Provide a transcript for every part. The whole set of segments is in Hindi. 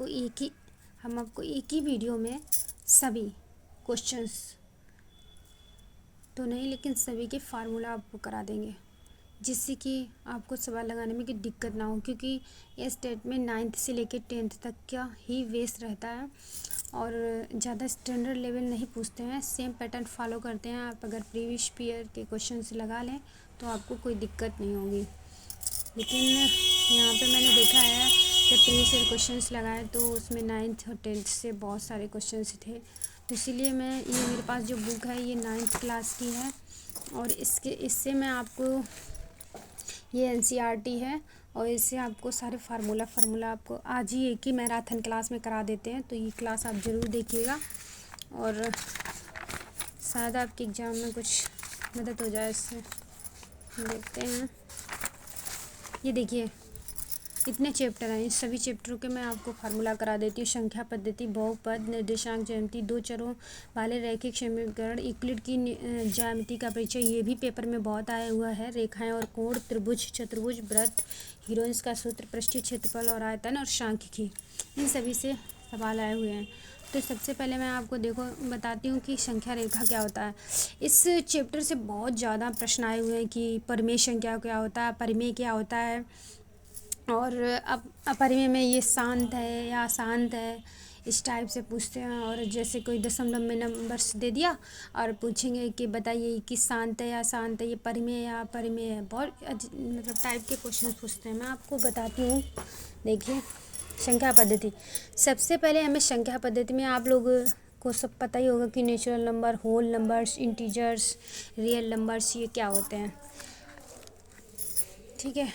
आपको एक ही वीडियो में सभी क्वेश्चंस तो नहीं, लेकिन सभी के फार्मूला आपको करा देंगे, जिससे कि आपको सवाल लगाने में कोई दिक्कत ना हो, क्योंकि ये स्टेट में 9th से लेकर 10th तक का ही बेस रहता है और ज़्यादा स्टैंडर्ड लेवल नहीं पूछते हैं, सेम पैटर्न फॉलो करते हैं। आप अगर प्रीवियस ईयर के क्वेश्चन लगा लें तो आपको कोई दिक्कत नहीं होगी। लेकिन यहाँ पे मैंने देखा है जब प्रीवियस ईयर क्वेश्चंस लगाए तो उसमें 9th और 10th से बहुत सारे क्वेश्चंस थे, तो इसीलिए ये मेरे पास जो बुक है ये 9th क्लास की है और इससे मैं आपको ये एनसीईआरटी है और इससे आपको सारे फार्मूला आपको आज ही एक ही मैराथन क्लास में करा देते हैं, तो ये क्लास आप ज़रूर देखिएगा और शायद आपके एग्ज़ाम में कुछ मदद हो जाए इससे। देखते हैं, ये देखिए इतने चैप्टर हैं, इस सभी चैप्टरों के मैं आपको फार्मूला करा देती हूँ। संख्या पद्धति, बहुपद, निर्देशांक ज्यामिति, दो चरों वाले रैखिक समीकरण, यूक्लिड की ज्यामिति का परिचय, ये भी पेपर में बहुत आया हुआ है। रेखाएं और कोण, त्रिभुज, चतुर्भुज, वृत्त, हीरोइंस का सूत्र, पृष्ठीय क्षेत्रफल और आयतन और सांख्यिकी, इन सभी से सवाल आए हुए हैं। तो सबसे पहले मैं आपको बताती हूँ कि संख्या रेखा क्या होता है। इस चैप्टर से बहुत ज़्यादा प्रश्न आए हुए हैं कि परिमेय संख्या क्या होता है, परिमेय क्या होता है और अब अपरिमेय में ये शांत है या अशांत है, इस टाइप से पूछते हैं। और जैसे कोई दशमलव में नंबर्स दे दिया और पूछेंगे कि बताइए कि शांत है या अशांत है, ये परिमेय या अपरिमेय है, बहुत मतलब टाइप के क्वेश्चन पूछते हैं। मैं आपको बताती हूँ। देखिए संख्या पद्धति, सबसे पहले हमें संख्या पद्धति में आप लोग को सब पता ही होगा कि natural number, whole numbers, integers, real numbers, ये क्या होते हैं। ठीक है,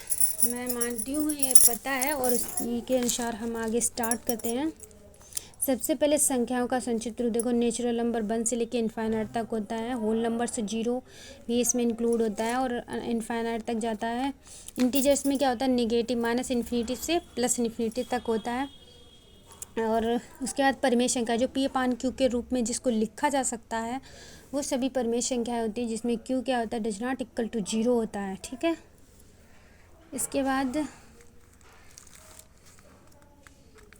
मैं मानती हूँ ये पता है और इसी के अनुसार हम आगे स्टार्ट करते हैं। सबसे पहले संख्याओं का संचित रूप देखो, नेचुरल नंबर 1 से लेकर इनफाइनाइट तक होता है, होल नंबर से 0 भी इसमें इंक्लूड होता है और इनफाइनाइट तक जाता है। इंटीजर्स में क्या होता है, नेगेटिव माइनस इन्फिनिटी से प्लस इन्फिनिटी तक होता है। और उसके बाद परिमेय संख्या जो P/Q के रूप में जिसको लिखा जा सकता है वो सभी परिमेय संख्याएँ होती है, जिसमें Q क्या होता है, डज नॉट इक्वल टू 0 होता है। ठीक है, इसके बाद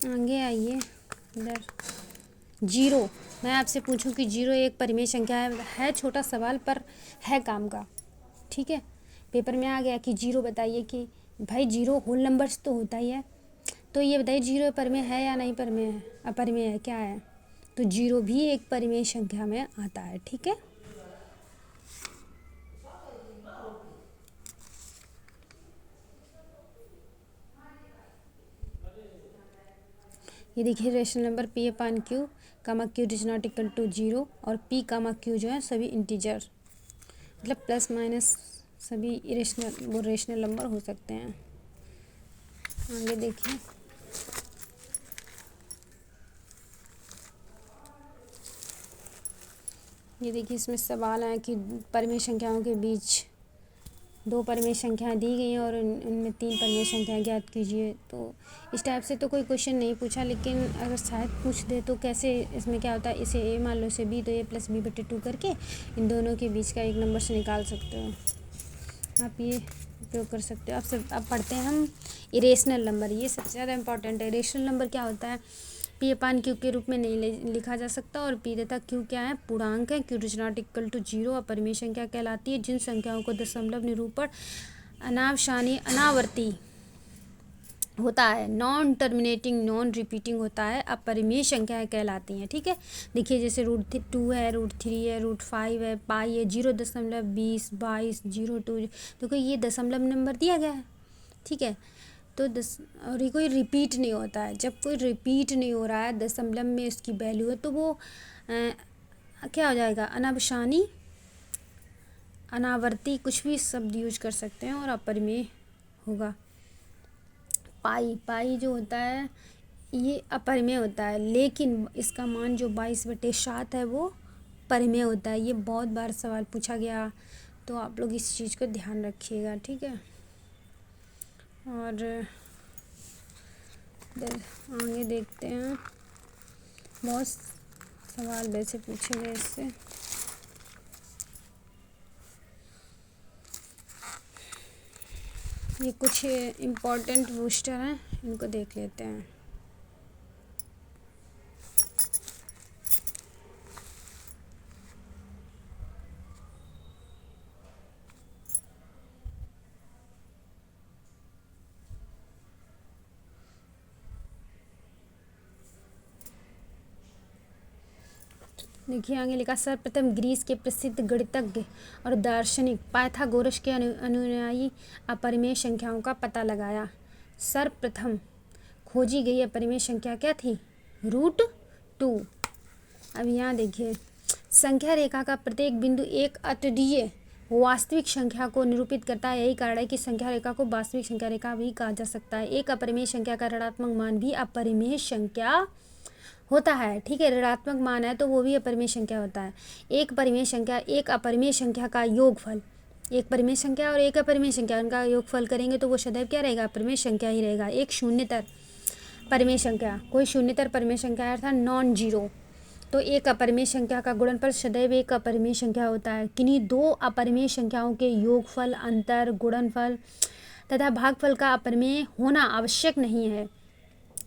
आगे आइए इधर। 0, मैं आपसे पूछूं कि 0 एक परिमेय संख्या है छोटा सवाल पर है काम का। ठीक है, पेपर में आ गया कि 0 बताइए कि भाई 0 होल नंबर्स तो होता ही है, तो ये बताइए 0 परिमेय है या नहीं परिमेय है, अपरिमेय है, क्या है। तो 0 भी एक परिमेय संख्या में आता है। ठीक है, ये देखिए rational number P/Q comma Q does not equal to 0 और P/Q जो है सभी इंटीजर, मतलब प्लस माइनस सभी रेशनल नंबर हो सकते हैं। आगे देखिए, ये देखिए इसमें सवाल है कि परिमेय संख्याओं के बीच दो परिमेय संख्याएं दी गई हैं और उनमें 3 परिमेय संख्याएं ज्ञात कीजिए। तो इस टाइप से तो कोई क्वेश्चन नहीं पूछा, लेकिन अगर शायद पूछ दे तो कैसे, इसमें क्या होता है, इसे ए मान लो, इसे बी, तो a + b/2 करके इन दोनों के बीच का एक नंबर से निकाल सकते हो। आप ये उपयोग कर सकते हो। अब पढ़ते हैं हम इरेशनल नंबर, ये सबसे ज़्यादा इंपॉर्टेंट है। इरेशनल नंबर क्या होता है, P/Q के रूप में नहीं लिखा जा सकता और P तथा Q क्या है, पूर्णांक है। Q does not equal to 0 अपरिमेय संख्या कहलाती है। जिन संख्याओं को दशमलव निरूपण अनावसानी अनावर्ती होता है, नॉन टर्मिनेटिंग नॉन रिपीटिंग होता है, अपरिमेय संख्याएं कहलाती हैं। ठीक है, देखिए जैसे √2 है, √3 है, √5 है, पाई है, 0.20, 22, 02, देखो ये दशमलव नंबर दिया गया है। ठीक है, तो और ये कोई रिपीट नहीं होता है। जब कोई रिपीट नहीं हो रहा है, दशमलव में उसकी वैल्यू है, तो वो क्या हो जाएगा, अनावसानी अनावर्ती कुछ भी शब्द यूज कर सकते हैं और अपरिमेय होगा। पाई जो होता है ये अपरिमेय होता है, लेकिन इसका मान जो 22/7 है वो परिमेय होता है। ये बहुत बार सवाल पूछा गया, तो आप लोग इस चीज़ को ध्यान रखिएगा। ठीक है, और आगे देखते हैं, बहुत सवाल वैसे पूछे गए इससे। ये कुछ इम्पोर्टेंट बूस्टर हैं, इनको देख लेते हैं। देखिए आगे लिखा, सर्वप्रथम ग्रीस के प्रसिद्ध गणितज्ञ और दार्शनिक पाइथागोरस के अनुयायी अपरिमेय संख्याओं का पता लगाया। सर्वप्रथम खोजी गई अपरिमेय संख्या क्या थी? √2। अब यहाँ देखिए, संख्या रेखा का प्रत्येक बिंदु एक अद्वितीय वास्तविक संख्या को निरूपित करता है। यही कारण है कि संख्या रेखा को वास्तविक संख्या रेखा भी कहा जा सकता है। एक अपरिमेय संख्या का ऋणात्मक मान भी अपरिमेय संख्या होता है। ठीक है, ऋणात्मक मान है तो वो भी अपरिमेय संख्या होता है। एक परिमेय संख्या एक अपरिमेय संख्या का योगफल, एक परिमेय संख्या और एक अपरिमेय संख्या, उनका योगफल करेंगे तो वो सदैव क्या रहेगा? अपरिमेय संख्या ही रहेगा। एक शून्यतर परिमेय संख्या, कोई शून्यतर परिमेय संख्या है अर्थात नॉन जीरो, तो एक अपरिमेय संख्या का गुणनफल सदैव एक अपरिमेय संख्या होता है। किन्हीं दो अपरिमेय संख्याओं के योगफल, अंतर, गुणनफल तथा भागफल का अपरिमेय होना आवश्यक नहीं है।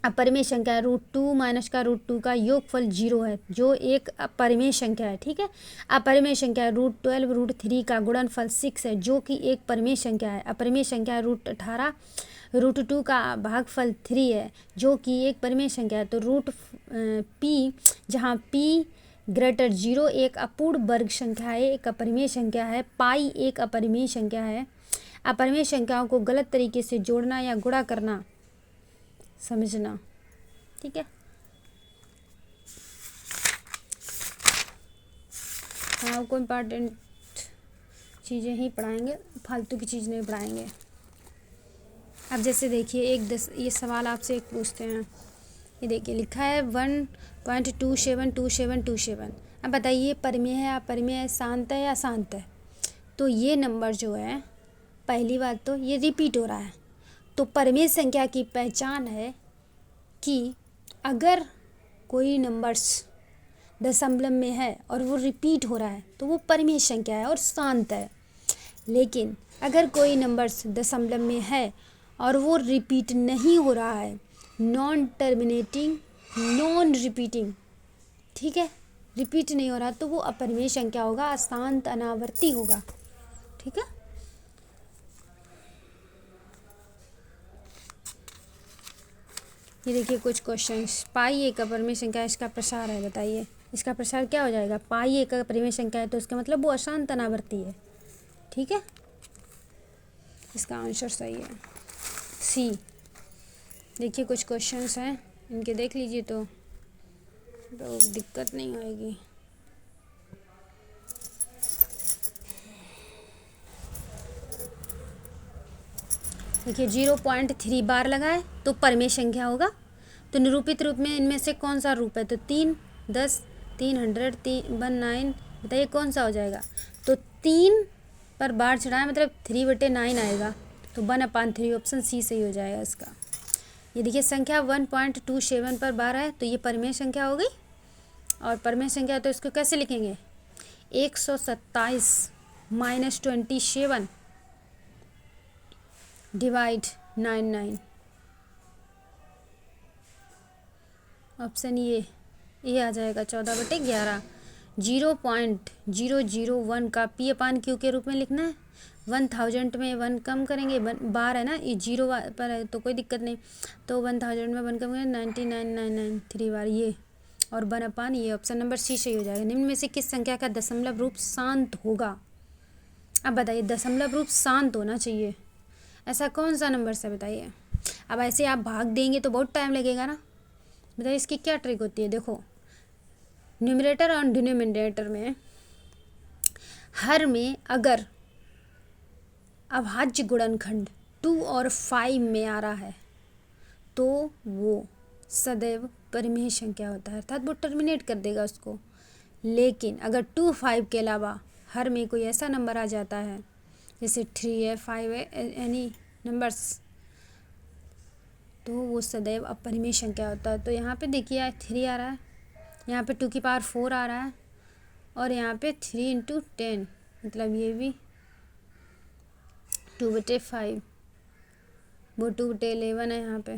अपरिमेय संख्या √2 माइनस का √2 का योगफल 0 है, जो एक अपरिमेय संख्या है। ठीक है, अपरिमेय संख्या √12 √3 का गुणनफल 6 है, जो कि एक परिमेय संख्या है। अपरिमेय संख्या √18 √2 का भागफल 3 है, जो कि एक परिमेय संख्या है। तो √p, जहाँ p ग्रेटर 0 एक अपूर्ण वर्ग संख्या है, एक अपरिमेय संख्या है। पाई एक अपरिमेय संख्या है। अपरिमेय संख्याओं को गलत तरीके से जोड़ना या गुणा करना समझना। ठीक है, हाँ, आपको इम्पॉर्टेंट चीज़ें ही पढ़ाएंगे, फालतू की चीज़ नहीं पढ़ाएंगे। अब जैसे देखिए ये सवाल आपसे एक पूछते हैं। ये देखिए लिखा है 1.272727। अब बताइए परिमेय है अपरिमेय है, शांत है या अशांत है? तो ये नंबर जो है, पहली बात तो ये रिपीट हो रहा है। तो परिमेय संख्या की पहचान है कि अगर कोई नंबर्स दशमलव में है और वो रिपीट हो रहा है तो वो परिमेय संख्या है और शांत है। लेकिन अगर कोई नंबर्स दशमलव में है और वो रिपीट नहीं हो रहा है, नॉन टर्मिनेटिंग, नॉन रिपीटिंग, ठीक है, रिपीट नहीं हो रहा, तो वो अपरिमेय संख्या होगा, अशांत अनावर्ती होगा। ठीक है, ये देखिए कुछ क्वेश्चंस। पाई एक अपरिमेय संख्या, इसका प्रसार है, बताइए इसका प्रसार क्या हो जाएगा? पाई एक अपरिमेय संख्या है तो इसका मतलब वो अशांत अनावर्ती है। ठीक है, इसका आंसर सही है सी। देखिए कुछ क्वेश्चंस हैं, इनके देख लीजिए तो दिक्कत नहीं होएगी। देखिए 0.3 बार लगाए तो परिमेय संख्या होगा। तो निरूपित रूप में इनमें से कौन सा रूप है? तो 3, 10, 300, 19, बताइए कौन सा हो जाएगा? तो 3 पर बार चढ़ाए मतलब 3/9 आएगा, तो 1/3 ऑप्शन सी सही हो जाएगा इसका। ये देखिए संख्या 1.27 पर बार है तो ये परिमेय संख्या हो गई। और परिमेय संख्या तो इसको कैसे लिखेंगे? 127 - 27 डिवाइड 99, ऑप्शन ये आ जाएगा 14/11। 0.001 का P/Q के रूप में लिखना है। 1000 में 1 कम करेंगे, बार है ना, ये 0 पर है तो कोई दिक्कत नहीं, तो 1000 में 1 कम करेंगे 99,993 3 बार ये, और 1/, ये ऑप्शन नंबर सी सही हो जाएगा। निम्न में से किस संख्या का दशमलव रूप शांत होगा? अब बताइए, दशमलव रूप शांत होना चाहिए, ऐसा कौन सा नंबर से बताइए। अब ऐसे आप भाग देंगे तो बहुत टाइम लगेगा ना। बताइए इसकी क्या ट्रिक होती है? देखो, न्यूमरेटर और डिनोमिनेटर में हर में अगर अभाज्य गुणनखंड 2 और 5 में आ रहा है तो वो सदैव परिमेय संख्या होता है, अर्थात वो टर्मिनेट कर देगा उसको। लेकिन अगर 2, 5 के अलावा हर में कोई ऐसा नंबर आ जाता है जैसे 3 है, 5 है, एनी नंबर्स, तो वो सदैव अपरिमेय संख्या होता है। तो यहाँ पे देखिए 3 आ रहा है, यहाँ पे 2 की पावर 4 आ रहा है, और यहाँ पे 3 × 10, मतलब ये भी 2/5, वो 2/11 है यहाँ पे।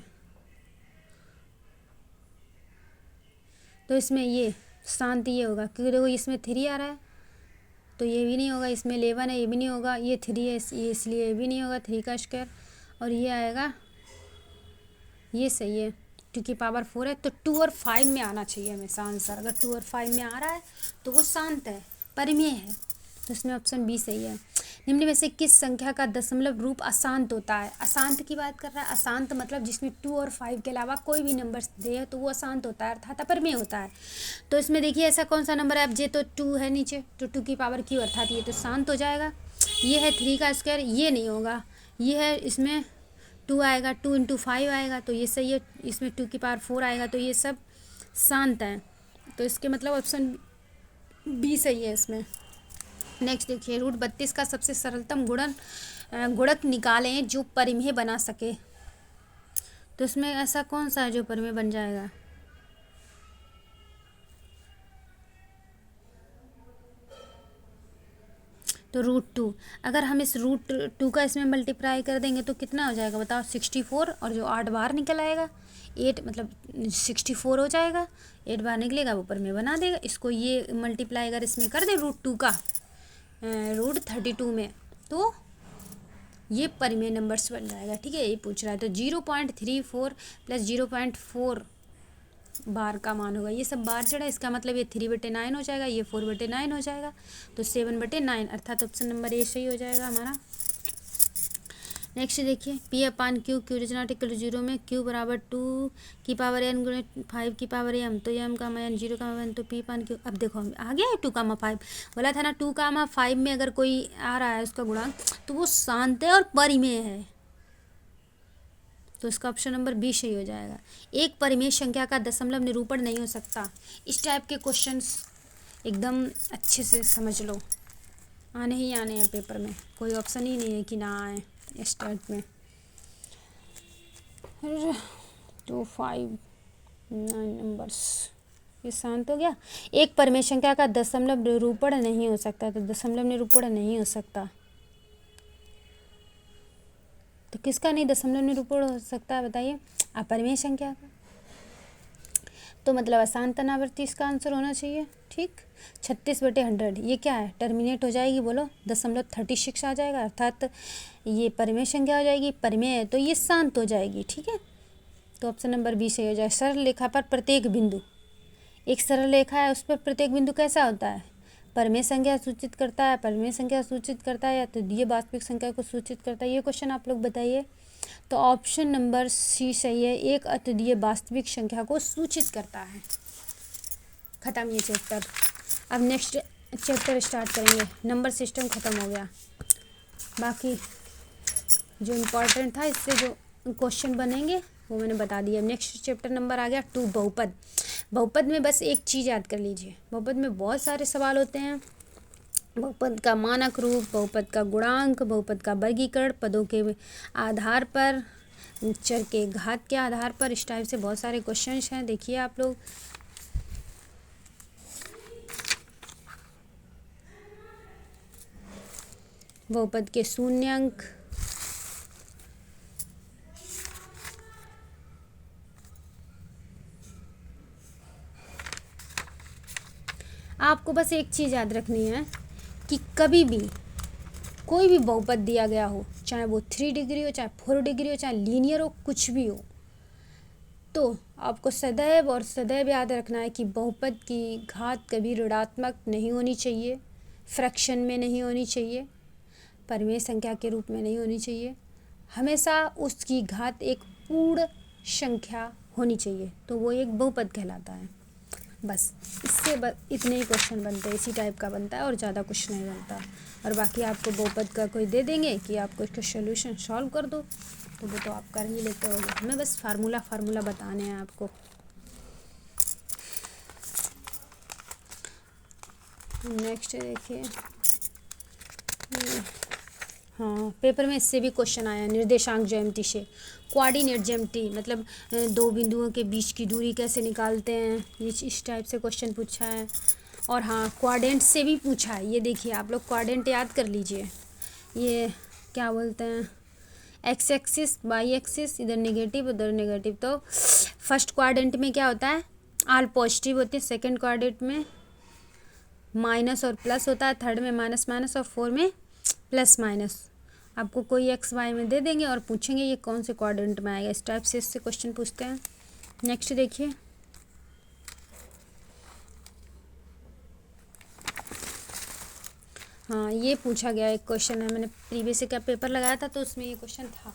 तो इसमें ये शांति ये होगा, क्योंकि देखो इसमें 3 आ रहा है तो ये भी नहीं होगा, इसमें 11 है ये भी नहीं होगा, ये 3 है ये इसलिए ये भी नहीं होगा, 3 का स्क्वायर, और ये आएगा, ये सही है। 2 की पावर 4 है, तो 2 और 5 में आना चाहिए हमेशा आंसर। अगर 2 और 5 में आ रहा है तो वो शांत है, परिमेय है, तो इसमें ऑप्शन बी सही है। निम्न में से किस संख्या का दशमलव रूप अशांत होता है? अशांत की बात कर रहा है। अशांत मतलब जिसमें 2 और 5 के अलावा कोई भी नंबर दे तो वो अशांत होता है, अर्थात अपरिमेय होता है। तो इसमें देखिए ऐसा कौन सा नंबर है, अब जे तो 2 है नीचे, तो 2 की पावर क्यू, अर्थात ये तो शांत हो जाएगा। ये है 3 का स्क्वायर, ये नहीं होगा। ये है, इसमें 2 आएगा, 2 इंटू 5 आएगा, तो ये सही है। इसमें 2 की पावर 4 आएगा, तो ये सब शांत हैं। तो इसके मतलब ऑप्शन बी सही है इसमें। नेक्स्ट देखिए, रूट 32 का सबसे सरलतम गुणक निकालें जो परिमेय बना सके। तो इसमें ऐसा कौन सा है जो परिमेय बन जाएगा? तो रूट 2। अगर हम इस रूट 2 का इसमें मल्टीप्लाई कर देंगे तो कितना हो जाएगा बताओ? 64, और जो 8 बाहर निकल आएगा 8, मतलब 64 हो जाएगा। 8 बाहर निकलेगा, वो परिमेय बना देगा। इसको ये मल्टीप्लाई अगर इसमें कर दे रूट 2 का रूट 32 में, तो ये परिमेय नंबर्स बन जाएगा। ठीक है, ये पूछ रहा है। तो 0.34 प्लस 0.4 बार का मान होगा। ये सब बार चढ़ा, इसका मतलब ये 3/9 हो जाएगा, ये 4/9 हो जाएगा, तो 7/9, अर्थात ऑप्शन नंबर ए सही हो जाएगा हमारा। नेक्स्ट देखिए, P upon Q, Q is not equal to 0 में क्यू बराबर 2 की पावर n गुणे 5 की पावर m, तो m का मान 0 का मान, तो पी अपान क्यू। अब देखो आ गया है 2, 5 बोला था ना। 2, 5 में अगर कोई आ रहा है उसका गुणांक, तो वो शांत है और परिमेय है, तो इसका ऑप्शन नंबर बी सही हो जाएगा। एक परिमेय संख्या का दशमलव निरूपण नहीं हो सकता। इस टाइप के क्वेश्चंस एकदम अच्छे से समझ लो, आने ही आने हैं पेपर में, कोई ऑप्शन ही नहीं है कि ना आए इस टाइप में। 2, 5, 9 नंबर्स, ये शांत हो गया। एक परिमेय संख्या का दशमलव निरूपण नहीं हो सकता, तो दशमलव निरूपण नहीं हो सकता, तो किसका नहीं दशमलव निरूपण हो सकता है बताइए? अपरिमेय संख्या का। तो मतलब अशांत अनावर्ती इसका आंसर होना चाहिए। ठीक, 36/100 ये क्या है? टर्मिनेट हो जाएगी, बोलो 0.36 आ जाएगा, अर्थात ये परिमेय संख्या हो जाएगी। परिमेय है तो ये शांत हो जाएगी। ठीक है, तो ऑप्शन नंबर बी सही हो जाएगा। सरल रेखा पर प्रत्येक बिंदु, एक सरल रेखा है उस पर प्रत्येक बिंदु कैसा होता है? परिमेय संख्या सूचित करता है, परिमेय संख्या सूचित करता है, या तो ये वास्तविक संख्या को सूचित करता है? ये क्वेश्चन आप लोग बताइए। तो ऑप्शन नंबर सी सही है, एक अद्वितीय वास्तविक संख्या को सूचित करता है। खत्म ये चैप्टर। अब नेक्स्ट चैप्टर स्टार्ट करेंगे। नंबर सिस्टम खत्म हो गया, बाकी जो इम्पोर्टेंट था इससे जो क्वेश्चन बनेंगे वो मैंने बता दिया। नेक्स्ट चैप्टर नंबर आ गया 2, बहुपद। बहुपद में बस एक चीज़ याद कर लीजिए, बहुपद में बहुत सारे सवाल होते हैं। बहुपद का मानक रूप, बहुपद का गुणांक, बहुपद का वर्गीकरण, पदों के आधार पर, चर के घात के आधार पर, इस टाइप से बहुत सारे क्वेश्चंस हैं। देखिए आप लोग, बहुपद के शून्य अंक, आपको बस एक चीज़ याद रखनी है कि कभी भी कोई भी बहुपद दिया गया हो, चाहे वो 3 डिग्री हो, चाहे 4 डिग्री हो, चाहे लीनियर हो, कुछ भी हो, तो आपको सदैव और सदैव याद रखना है कि बहुपद की घात कभी ऋणात्मक नहीं होनी चाहिए, फ्रैक्शन में नहीं होनी चाहिए, परिमेय संख्या के रूप में नहीं होनी चाहिए। हमेशा उसकी घात एक पूर्ण संख्या होनी चाहिए, तो वो एक बहुपद कहलाता है। बस इससे इतने ही क्वेश्चन बनते हैं, इसी टाइप का बनता है और ज़्यादा कुछ नहीं बनता। और बाकी आपको बहुपद का कोई दे देंगे कि आपको इसका सोल्यूशन सॉल्व कर दो, तो वो तो आप कर ही लेते होगे। हमें बस फार्मूला बताने हैं आपको। नेक्स्ट देखिए, हाँ पेपर में इससे भी क्वेश्चन आया, निर्देशांक ज्यामिति से। कोऑर्डिनेट ज्यामिति मतलब दो बिंदुओं के बीच की दूरी कैसे निकालते हैं, ये इस टाइप से क्वेश्चन पूछा है। और हाँ क्वाड्रेंट से भी पूछा है, ये देखिए आप लोग क्वाड्रेंट याद कर लीजिए। ये क्या बोलते हैं, एक्स एक्सिस वाई एक्सिस, इधर नेगेटिव उधर नेगेटिव, तो फर्स्ट क्वाड्रेंट में क्या होता है, ऑल पॉजिटिव होते हैं, सेकंड क्वाड्रेंट में माइनस और प्लस होता है, थर्ड में माइनस माइनस और फोर में प्लस माइनस। आपको कोई एक्स वाई में दे देंगे और पूछेंगे ये कौन से क्वाड्रेंट में आएगा, इस टाइप से इससे क्वेश्चन पूछते हैं। नेक्स्ट देखिए, हाँ ये पूछा गया एक क्वेश्चन है, मैंने प्रीवियस का पेपर लगाया था तो उसमें ये क्वेश्चन था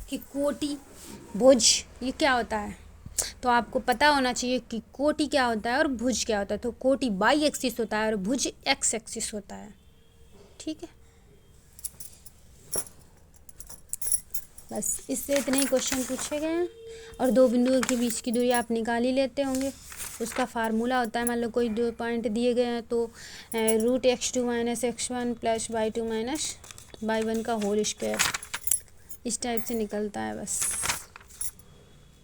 कि कोटि भुज ये क्या होता है। तो आपको पता होना चाहिए कि कोटि क्या होता है और भुज क्या होता है। तो कोटि वाई एक्सिस होता है और भुज एक्स एक्सिस होता है, ठीक है। बस इससे इतने ही क्वेश्चन पूछे गए हैं। और दो बिंदुओं के बीच की दूरी आप निकाल ही लेते होंगे। उसका फार्मूला होता है, मान लो कोई दो पॉइंट दिए गए हैं तो √x2 - x1 + y2 - y1 का होल स्क्वायर, इस टाइप से निकलता है। बस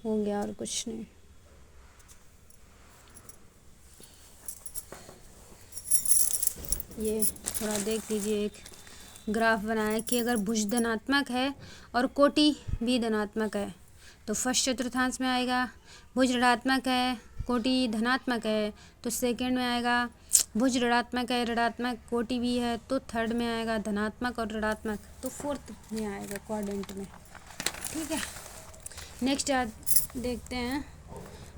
हो गया और कुछ नहीं। ये थोड़ा देख लीजिए, एक ग्राफ बनाया कि अगर भुज धनात्मक है और कोटि भी धनात्मक है तो फर्स्ट चतुर्थांश में आएगा। भुज ऋणात्मक है, कोटि धनात्मक है तो सेकंड में आएगा। भुज ऋणात्मक है, ऋणात्मक कोटि भी है तो थर्ड में आएगा। धनात्मक और ऋणात्मक तो फोर्थ में आएगा क्वाड्रेंट में, ठीक है। नेक्स्ट देखते हैं,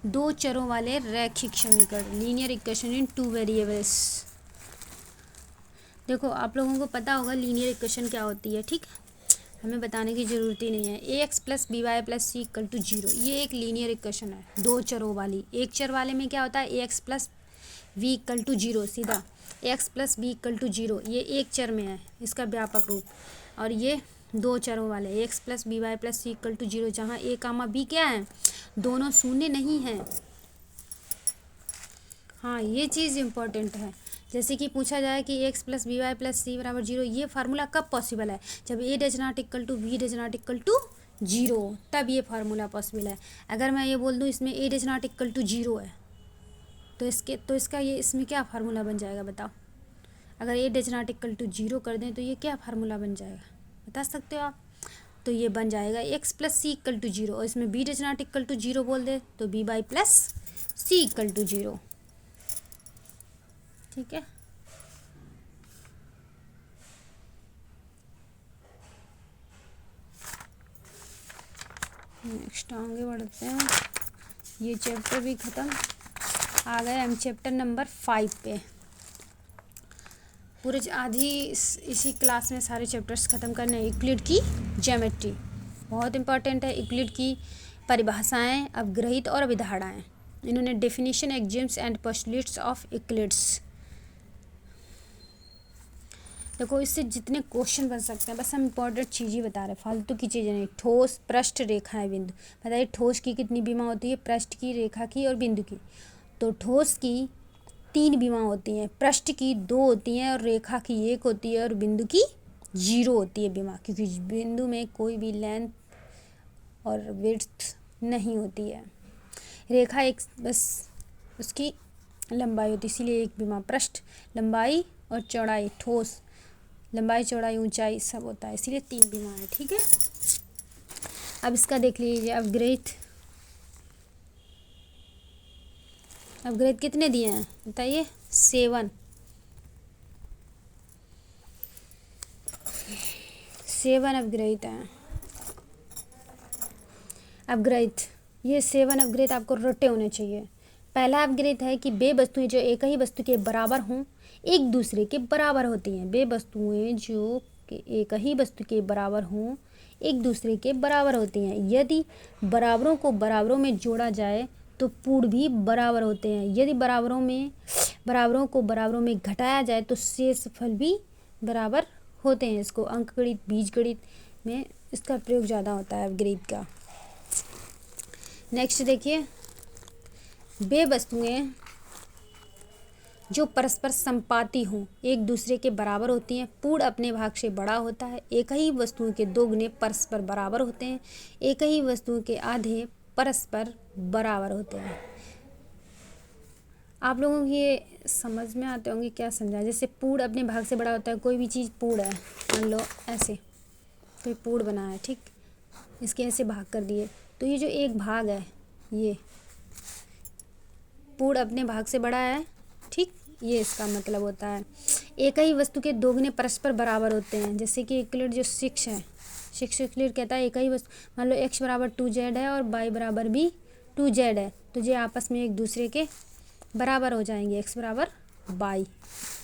दो चरों वाले रैखिक समीकरण, linear equation in two variables. देखो आप लोगों को पता होगा लीनियर इक्वेशन क्या होती है, ठीक है, हमें बताने की ज़रूरत ही नहीं है। ax + by + c = 0, ये एक लीनियर इक्वेशन है दो चरों वाली। एक चर वाले में क्या होता है, ax + v = 0, सीधा ax + b = 0, ये एक चर में है इसका व्यापक रूप। और ये दो चरों वाले ax + by + c = 0, जहाँ a, b क्या है, दोनों शून्य नहीं हैं। हाँ ये चीज़ इम्पोर्टेंट है। जैसे कि पूछा जाए कि x + by + c = 0, ये फार्मूला कब पॉसिबल है, जब a ≠ b ≠ 0, तब ये फार्मूला पॉसिबल है। अगर मैं ये बोल दूँ इसमें a ≠ 0 है तो इसका ये इसमें क्या फार्मूला बन जाएगा बताओ। अगर a ≠ 0 कर दें तो ये क्या फार्मूला बन जाएगा, बता सकते हो आप। तो ये बन जाएगा x + c = 0, और इसमें b ≠ 0 बोल दे तो by + c = 0, ठीक है। नेक्स्ट आगे बढ़ते हैं, ये चैप्टर भी ख़त्म। आ गए हम चैप्टर नंबर 5 पे। पूरे आधी इसी क्लास में सारे चैप्टर्स ख़त्म करने हैं। यूक्लिड की ज्योमेट्री बहुत इंपॉर्टेंट है। यूक्लिड की परिभाषाएं, अवग्रहित और अभिधारणाएं। इन्होंने definition, axioms and postulates of Euclid's. देखो इससे जितने क्वेश्चन बन सकते हैं, बस हम इंपॉर्टेंट चीज़ ही बता रहे हैं, फालतू की चीज़ें नहीं। ठोस, पृष्ठ, रेखाएं, बिंदु। बताइए ठोस की कितनी विमा होती है, पृष्ठ की, रेखा की और बिंदु की। तो ठोस की 3 विमा होती हैं, पृष्ठ की 2 होती हैं और रेखा की 1 होती है और बिंदु की 0 होती है विमा, क्योंकि बिंदु में कोई भी लेंथ और विड्थ नहीं होती है। रेखा एक बस उसकी लंबाई होती है, इसीलिए एक विमा। पृष्ठ लंबाई और चौड़ाई, ठोस लंबाई, चौड़ाई, ऊंचाई सब होता है, इसीलिए 3 विमा है, ठीक है। अब इसका देख लीजिए, अवग्रहित कितने दिए हैं बताइए, 7 अवग्रहित हैं। अवग्रहित, ये 7 अवग्रहित आपको रटे होने चाहिए। पहला अवग्रहित है कि वे वस्तुएं जो एक ही वस्तु के बराबर हों एक दूसरे के बराबर होती हैं। वे वस्तुएं जो एक ही वस्तु के बराबर हों एक दूसरे के बराबर होती हैं। यदि बराबरों को बराबरों में जोड़ा जाए तो पूर्ण भी बराबर होते हैं। यदि बराबरों को बराबरों में घटाया जाए तो शेषफल भी बराबर होते हैं। इसको अंकगणित, बीजगणित में इसका प्रयोग ज़्यादा होता है अवग्रहित का। नेक्स्ट देखिए, वे वस्तुएं जो परस्पर संपाती हों एक दूसरे के बराबर होती हैं। पूर्ण अपने भाग से बड़ा होता है। एक ही वस्तुओं के 2 गुने परस्पर बराबर होते हैं। एक ही वस्तुओं के आधे परस्पर बराबर होते हैं। आप लोगों की ये समझ में आते होंगे क्या समझा। जैसे पूर्ण अपने भाग से बड़ा होता है, कोई भी चीज़ पूर्ण है, मान लो ऐसे कोई पूर्ण बना है, ठीक, इसके ऐसे भाग कर दिए तो ये जो एक भाग है ये पूर्ण अपने भाग से बड़ा है, ठीक, ये इसका मतलब होता है। एक ही वस्तु के 2 गुने परस्पर बराबर होते हैं। जैसे कि यूक्लिड जो 6 है, 6 यूक्लिड कहता है एक ही वस्तु, मान लो x = 2z है और y = भी टू जेड है, तो ये आपस में एक दूसरे के बराबर हो जाएंगे, एक्स बराबर बाई।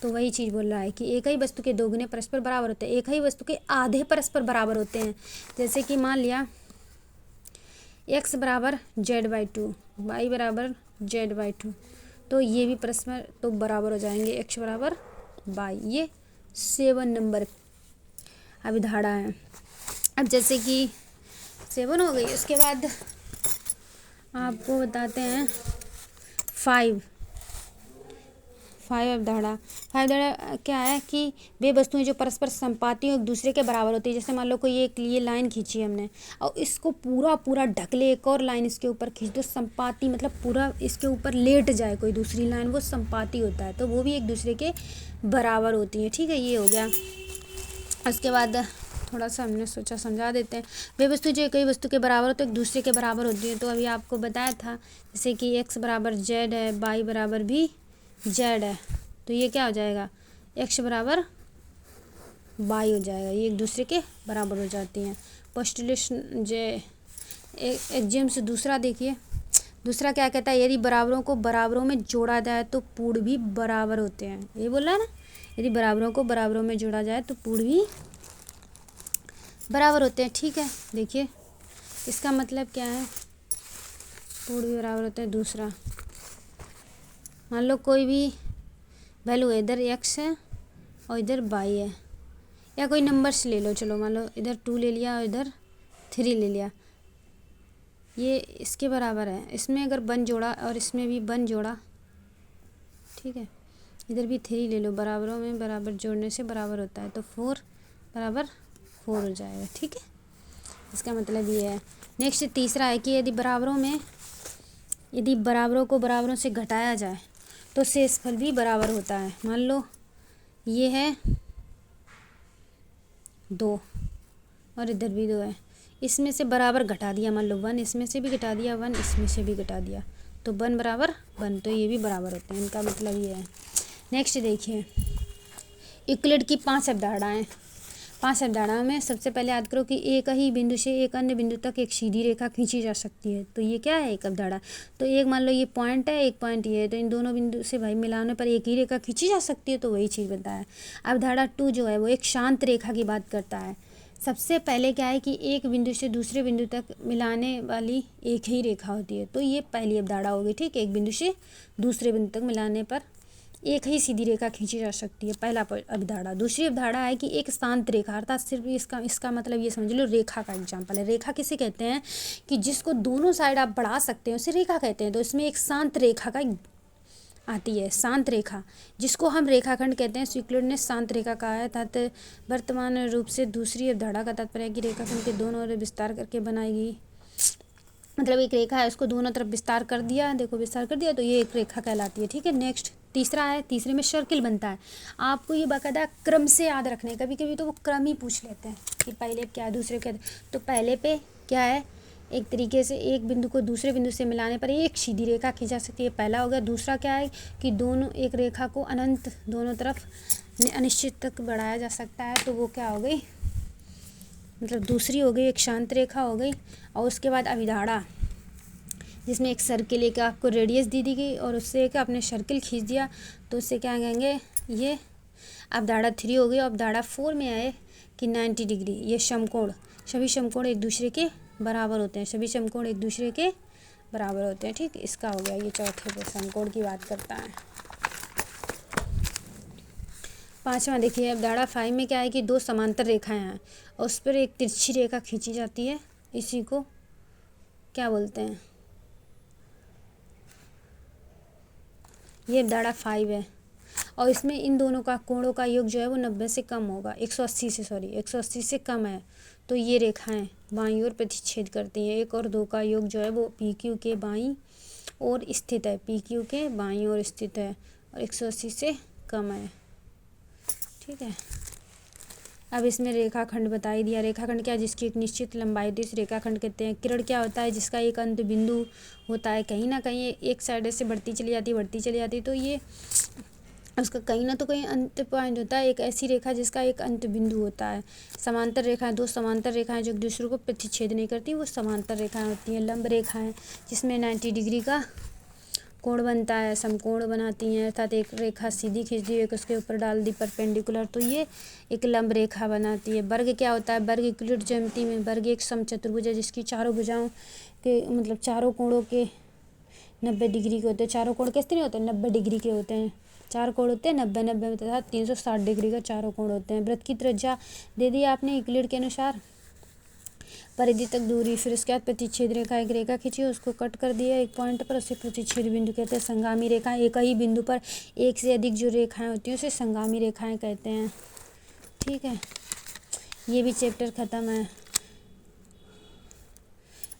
तो वही चीज़ बोल रहा है कि एक ही वस्तु के दोगुने परस्पर बराबर होते हैं, एक ही वस्तु के आधे परस्पर बराबर होते हैं। जैसे कि मान लिया एक्स बराबर जेड बाई टू, वाई बराबर जेड बाई टू, तो ये भी परस्पर तो बराबर हो जाएंगे, एक्स बराबर बाई। ये 7 नंबर अभिधारणा है। अब जैसे कि 7 हो गई, उसके बाद आपको बताते हैं 5 अवधारणा। 5 अवधारणा क्या है कि वे वस्तुएं जो परस्पर संपाती एक दूसरे के बराबर होती है। जैसे मान लो कोई एक ये लाइन खींची हमने और इसको पूरा ढक ले, एक और लाइन इसके ऊपर खींच दो, संपाती मतलब पूरा इसके ऊपर लेट जाए कोई दूसरी लाइन, वो संपाती होता है, तो वो भी एक दूसरे के बराबर होती है। ठीक है, ये हो गया। उसके बाद थोड़ा सा हमने सोचा समझा देते हैं। वे वस्तु जो कई वस्तु के बराबर हो तो एक दूसरे के बराबर होती है। तो अभी आपको बताया था जैसे कि एक्स बराबर जेड है, वाई बराबर भी जेड है, तो ये क्या हो जाएगा, एक्स बराबर वाई हो जाएगा, ये एक दूसरे के बराबर हो जाती हैं। पोस्टुलेशन जे एग्जाम से दूसरा देखिए, दूसरा क्या कहता है, यदि बराबरों को बराबरों में जोड़ा जाए तो पूर्ण भी बराबर होते हैं। ये बोल रहा है ना, यदि बराबरों को बराबरों में जोड़ा जाए तो पूर्ण भी बराबर होते हैं। ठीक है, देखिए इसका मतलब क्या है, पूर्ण भी बराबर होते हैं। दूसरा मान लो कोई भी वैल्यू है, इधर एक्स है और इधर वाई है, या कोई नंबर्स ले लो, चलो मान लो इधर 2 ले लिया और इधर 3 ले लिया, ये इसके बराबर है। इसमें अगर 1 जोड़ा और इसमें भी 1 जोड़ा, ठीक है, इधर भी 3 ले लो, बराबरों में बराबर जोड़ने से बराबर होता है, तो 4 बराबर 4 हो जाएगा। ठीक है, इसका मतलब ये है। नेक्स्ट तीसरा है कि यदि बराबरों को बराबरों से घटाया जाए तो शेषफल भी बराबर होता है। मान लो ये है 2 और इधर भी 2 है, इसमें से बराबर घटा दिया, मान लो 1 इसमें से भी घटा दिया, 1 इसमें से भी घटा दिया, तो 1 बराबर 1, तो ये भी बराबर होते हैं। इनका मतलब ये है। नेक्स्ट देखिए, यूक्लिड की 5 अवधारणाएं। 5 अवधारणाओं में सबसे पहले याद करो कि एक ही बिंदु से एक अन्य बिंदु तक एक सीधी रेखा खींची जा सकती है। तो ये क्या है, एक अवधारणा। तो एक मान लो ये पॉइंट है, एक पॉइंट ये है, तो इन दोनों बिंदु से भाई मिलाने पर एक ही रेखा खींची जा सकती है, तो वही चीज़ बताया। अवधारणा 2 जो है वो एक शांत रेखा की बात करता है। सबसे पहले क्या है कि एक बिंदु से दूसरे बिंदु तक मिलाने वाली एक ही रेखा होती है, तो ये पहली अवधारणा होगी। ठीक है, एक बिंदु से दूसरे बिंदु तक मिलाने पर एक ही सीधी रेखा खींची जा सकती है, पहला अवधारणा। दूसरी अवधारणा है कि एक शांत रेखा, अर्थात सिर्फ इसका मतलब ये समझ लो रेखा का एग्जाम्पल है। रेखा किसे कहते हैं कि जिसको दोनों साइड आप बढ़ा सकते हैं उसे रेखा कहते हैं। तो इसमें एक शांत रेखा का आती है, शांत रेखा, जिसको हम रेखाखंड कहते हैं। यूक्लिड ने शांत रेखा कहा है। तथा वर्तमान रूप से दूसरी अवधारणा का तात्पर्य है कि रेखाखंड के दोनों ओर विस्तार करके बनाई गई, मतलब एक रेखा है उसको दोनों तरफ विस्तार कर दिया, देखो विस्तार कर दिया, तो ये एक रेखा कहलाती है। ठीक है, नेक्स्ट तीसरा है, तीसरे में सर्किल बनता है। आपको ये बाकायदा क्रम से याद रखने, कभी कभी तो वो क्रम ही पूछ लेते हैं कि पहले क्या है दूसरे क्या है। तो पहले पे क्या है, एक तरीके से एक बिंदु को दूसरे बिंदु से मिलाने पर एक सीधी रेखा खींच जा सकती है, पहला हो गया। दूसरा क्या है कि दोनों एक रेखा को अनंत दोनों तरफ अनिश्चित तक बढ़ाया जा सकता है, तो वो क्या हो गई, मतलब दूसरी हो गई, एक शांत रेखा हो गई। और उसके बाद अभिधारणा, जिसमें एक सर्किल एक आपको रेडियस दी गई और उससे एक आपने सर्किल खींच दिया, तो उससे क्या कहेंगे, ये अवधारणा 3 हो गई। और अवधारणा 4 में आए कि 90 डिग्री, ये समकोण, सभी समकोण एक दूसरे के बराबर होते हैं, सभी समकोण एक दूसरे के बराबर होते हैं। ठीक, इसका हो गया, ये चौथे पे समकोण की बात करता है। पांचवा देखिए, अवधारणा 5 में क्या है कि 2 समांतर रेखाएं हैं और उस पर एक तिरछी रेखा खींची जाती है, इसी को क्या बोलते हैं, ये अवधारणा 5 है। और इसमें इन दोनों का कोणों का योग जो है वो 90 से कम होगा, 180 से कम है। तो ये रेखाएं बाईं ओर प्रतिच्छेद करती हैं। 1 और 2 का योग जो है वो पी क्यू के बाईं ओर स्थित है, पी क्यू के बाईं ओर स्थित है और 180 से कम है। ठीक है, अब इसमें रेखाखंड बता ही दिया। रेखाखंड क्या है, जिसकी एक निश्चित लंबाई होती है, इस रेखाखंड कहते हैं। किरण क्या होता है, जिसका एक अंत बिंदु होता है, कहीं ना कहीं एक साइड से बढ़ती चली जाती, तो ये उसका कहीं ना तो कहीं अंत पॉइंट होता है, एक ऐसी रेखा जिसका एक अंत बिंदु होता है। समांतर रेखाएं, दो समांतर रेखाएं जो एक दूसरे को प्रतिच्छेद नहीं करती, वो समांतर रेखाएं होती हैं। लंब रेखाएं जिसमें 90 डिग्री का कोण बनता है, समकोण बनाती हैं, अर्थात एक रेखा सीधी खींच दी, एक उसके ऊपर डाल दी परपेंडिकुलर, तो ये एक लंब रेखा बनाती है। वर्ग क्या होता है? वर्ग यूक्लिड ज्यामिति में वर्ग एक समचतुर्भुज है जिसकी चारों भुजाओं के मतलब चारों कोणों के 90 डिग्री के होते हैं। चारों कोण किस तरह होते हैं? 90 डिग्री के होते हैं। चार कोण होते हैं 90 तथा 360 डिग्री का चारों कोण होते हैं। वृत्त की त्रिज्या दे दी आपने यूक्लिड के अनुसार, परिधि तक दूरी, फिर उसके बाद प्रतिच्छेद रेखा, एक रेखा खींची, उसको कट कर दिया एक पॉइंट पर, उसे प्रतिच्छेद बिंदु कहते हैं। संगामी रेखा, एक ही बिंदु पर एक से अधिक जो रेखाएं होती हैं उसे संगामी रेखाएं कहते हैं। ठीक है, ये भी चैप्टर खत्म है।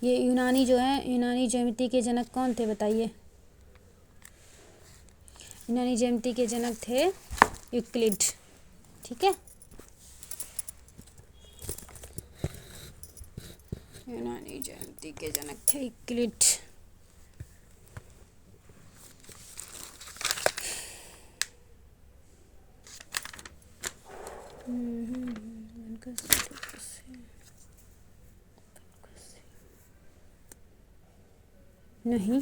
ये यूनानी जो है, यूनानी ज्यामिति के जनक कौन थे बताइए? यूनानी ज्यामिति के जनक थे यूक्लिड। ठीक है, यूनानी ज्यामिति के जनक थे यूक्लिड। नहीं,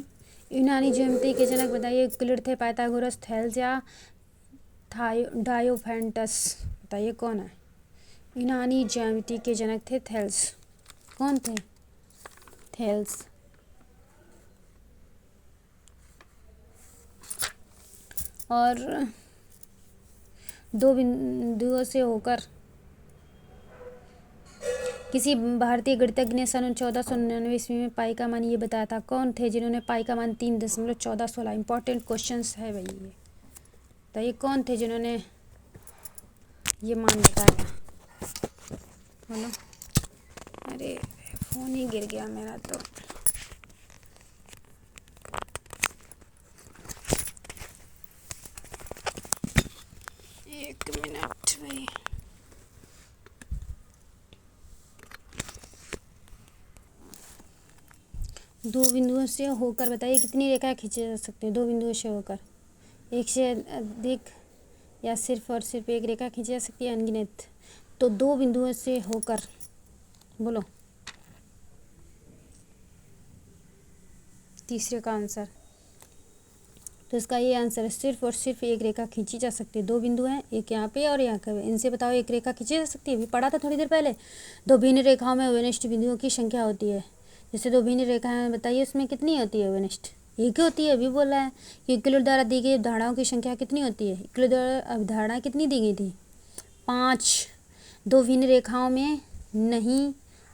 यूनानी ज्यामिति के जनक बताइए। यूक्लिड थे, पाइथागोरस, थेल्स या डायोफेंटस? बताइए कौन है? यूनानी ज्यामिति के जनक थे थेल्स। कौन थे? थेल्स। और दो बिंदुओं से होकर किसी भारतीय गणितज्ञ ने सन 1499 ईस्वी में पाई का मान ये बताया था। कौन थे जिन्होंने पाई का मान 3.1416? इंपॉर्टेंट क्वेश्चंस है भाई ये। तो ये कौन थे जिन्होंने ये मान बताया? बोलो। अरे फोन ही गिर गया मेरा तो। एक मिनट भाई। दो बिंदुओं से होकर बताइए कितनी रेखाएं खींची जा सकती हैं? दो बिंदुओं से होकर एक से अधिक या सिर्फ और सिर्फ एक रेखा खींची जा सकती है, अनगिनत। तो दो बिंदुओं से होकर बोलो तीसरे का आंसर। तो इसका ये आंसर है, सिर्फ और सिर्फ एक रेखा खींची जा सकती है। दो बिंदु हैं, एक यहाँ पे और यहाँ पे, इनसे बताओ एक रेखा खींची जा सकती है? अभी पढ़ा था थोड़ी देर पहले। दो भिन्न रेखाओं में अवनिष्ठ बिंदुओं की संख्या होती है। जैसे दो भिन्न रेखाएं बताइए, उसमें कितनी होती है अवनिष्ठ? एक ही होती है। अभी बोला है कि यूक्लिड द्वारा दी गई अवधारणाओं की संख्या कितनी होती है? यूक्लिड द्वारा अवधारणा कितनी दी गई थी? 5। दो भिन्न रेखाओं में नहीं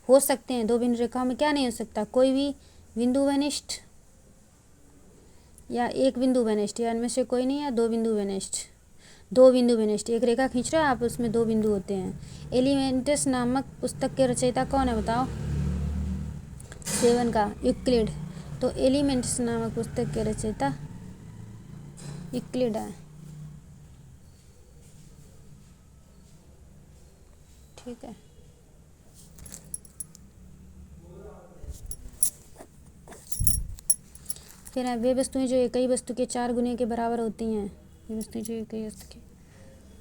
हो सकते हैं। दो भिन्न रेखाओं में क्या नहीं हो सकता? कोई भी बिंदु अवनिष्ठ या एक बिंदु अवनिष्ठ, या इनमें से कोई नहीं, या दो बिंदु अवनिष्ठ। दो बिंदु अवनिष्ठ, एक रेखा खींच रहे हो आप, उसमें दो बिंदु होते हैं। एलिमेंटस नामक पुस्तक के रचयिता कौन है बताओ? 7 का यूक्लिड। तो एलिमेंट्स नामक पुस्तक के रचयिता यूक्लिड है। ठीक है, फिर है वे वस्तुएं जो एक ही वस्तु के 4 गुने के बराबर होती हैं। ये वस्तुएं जो एक ही वस्तु के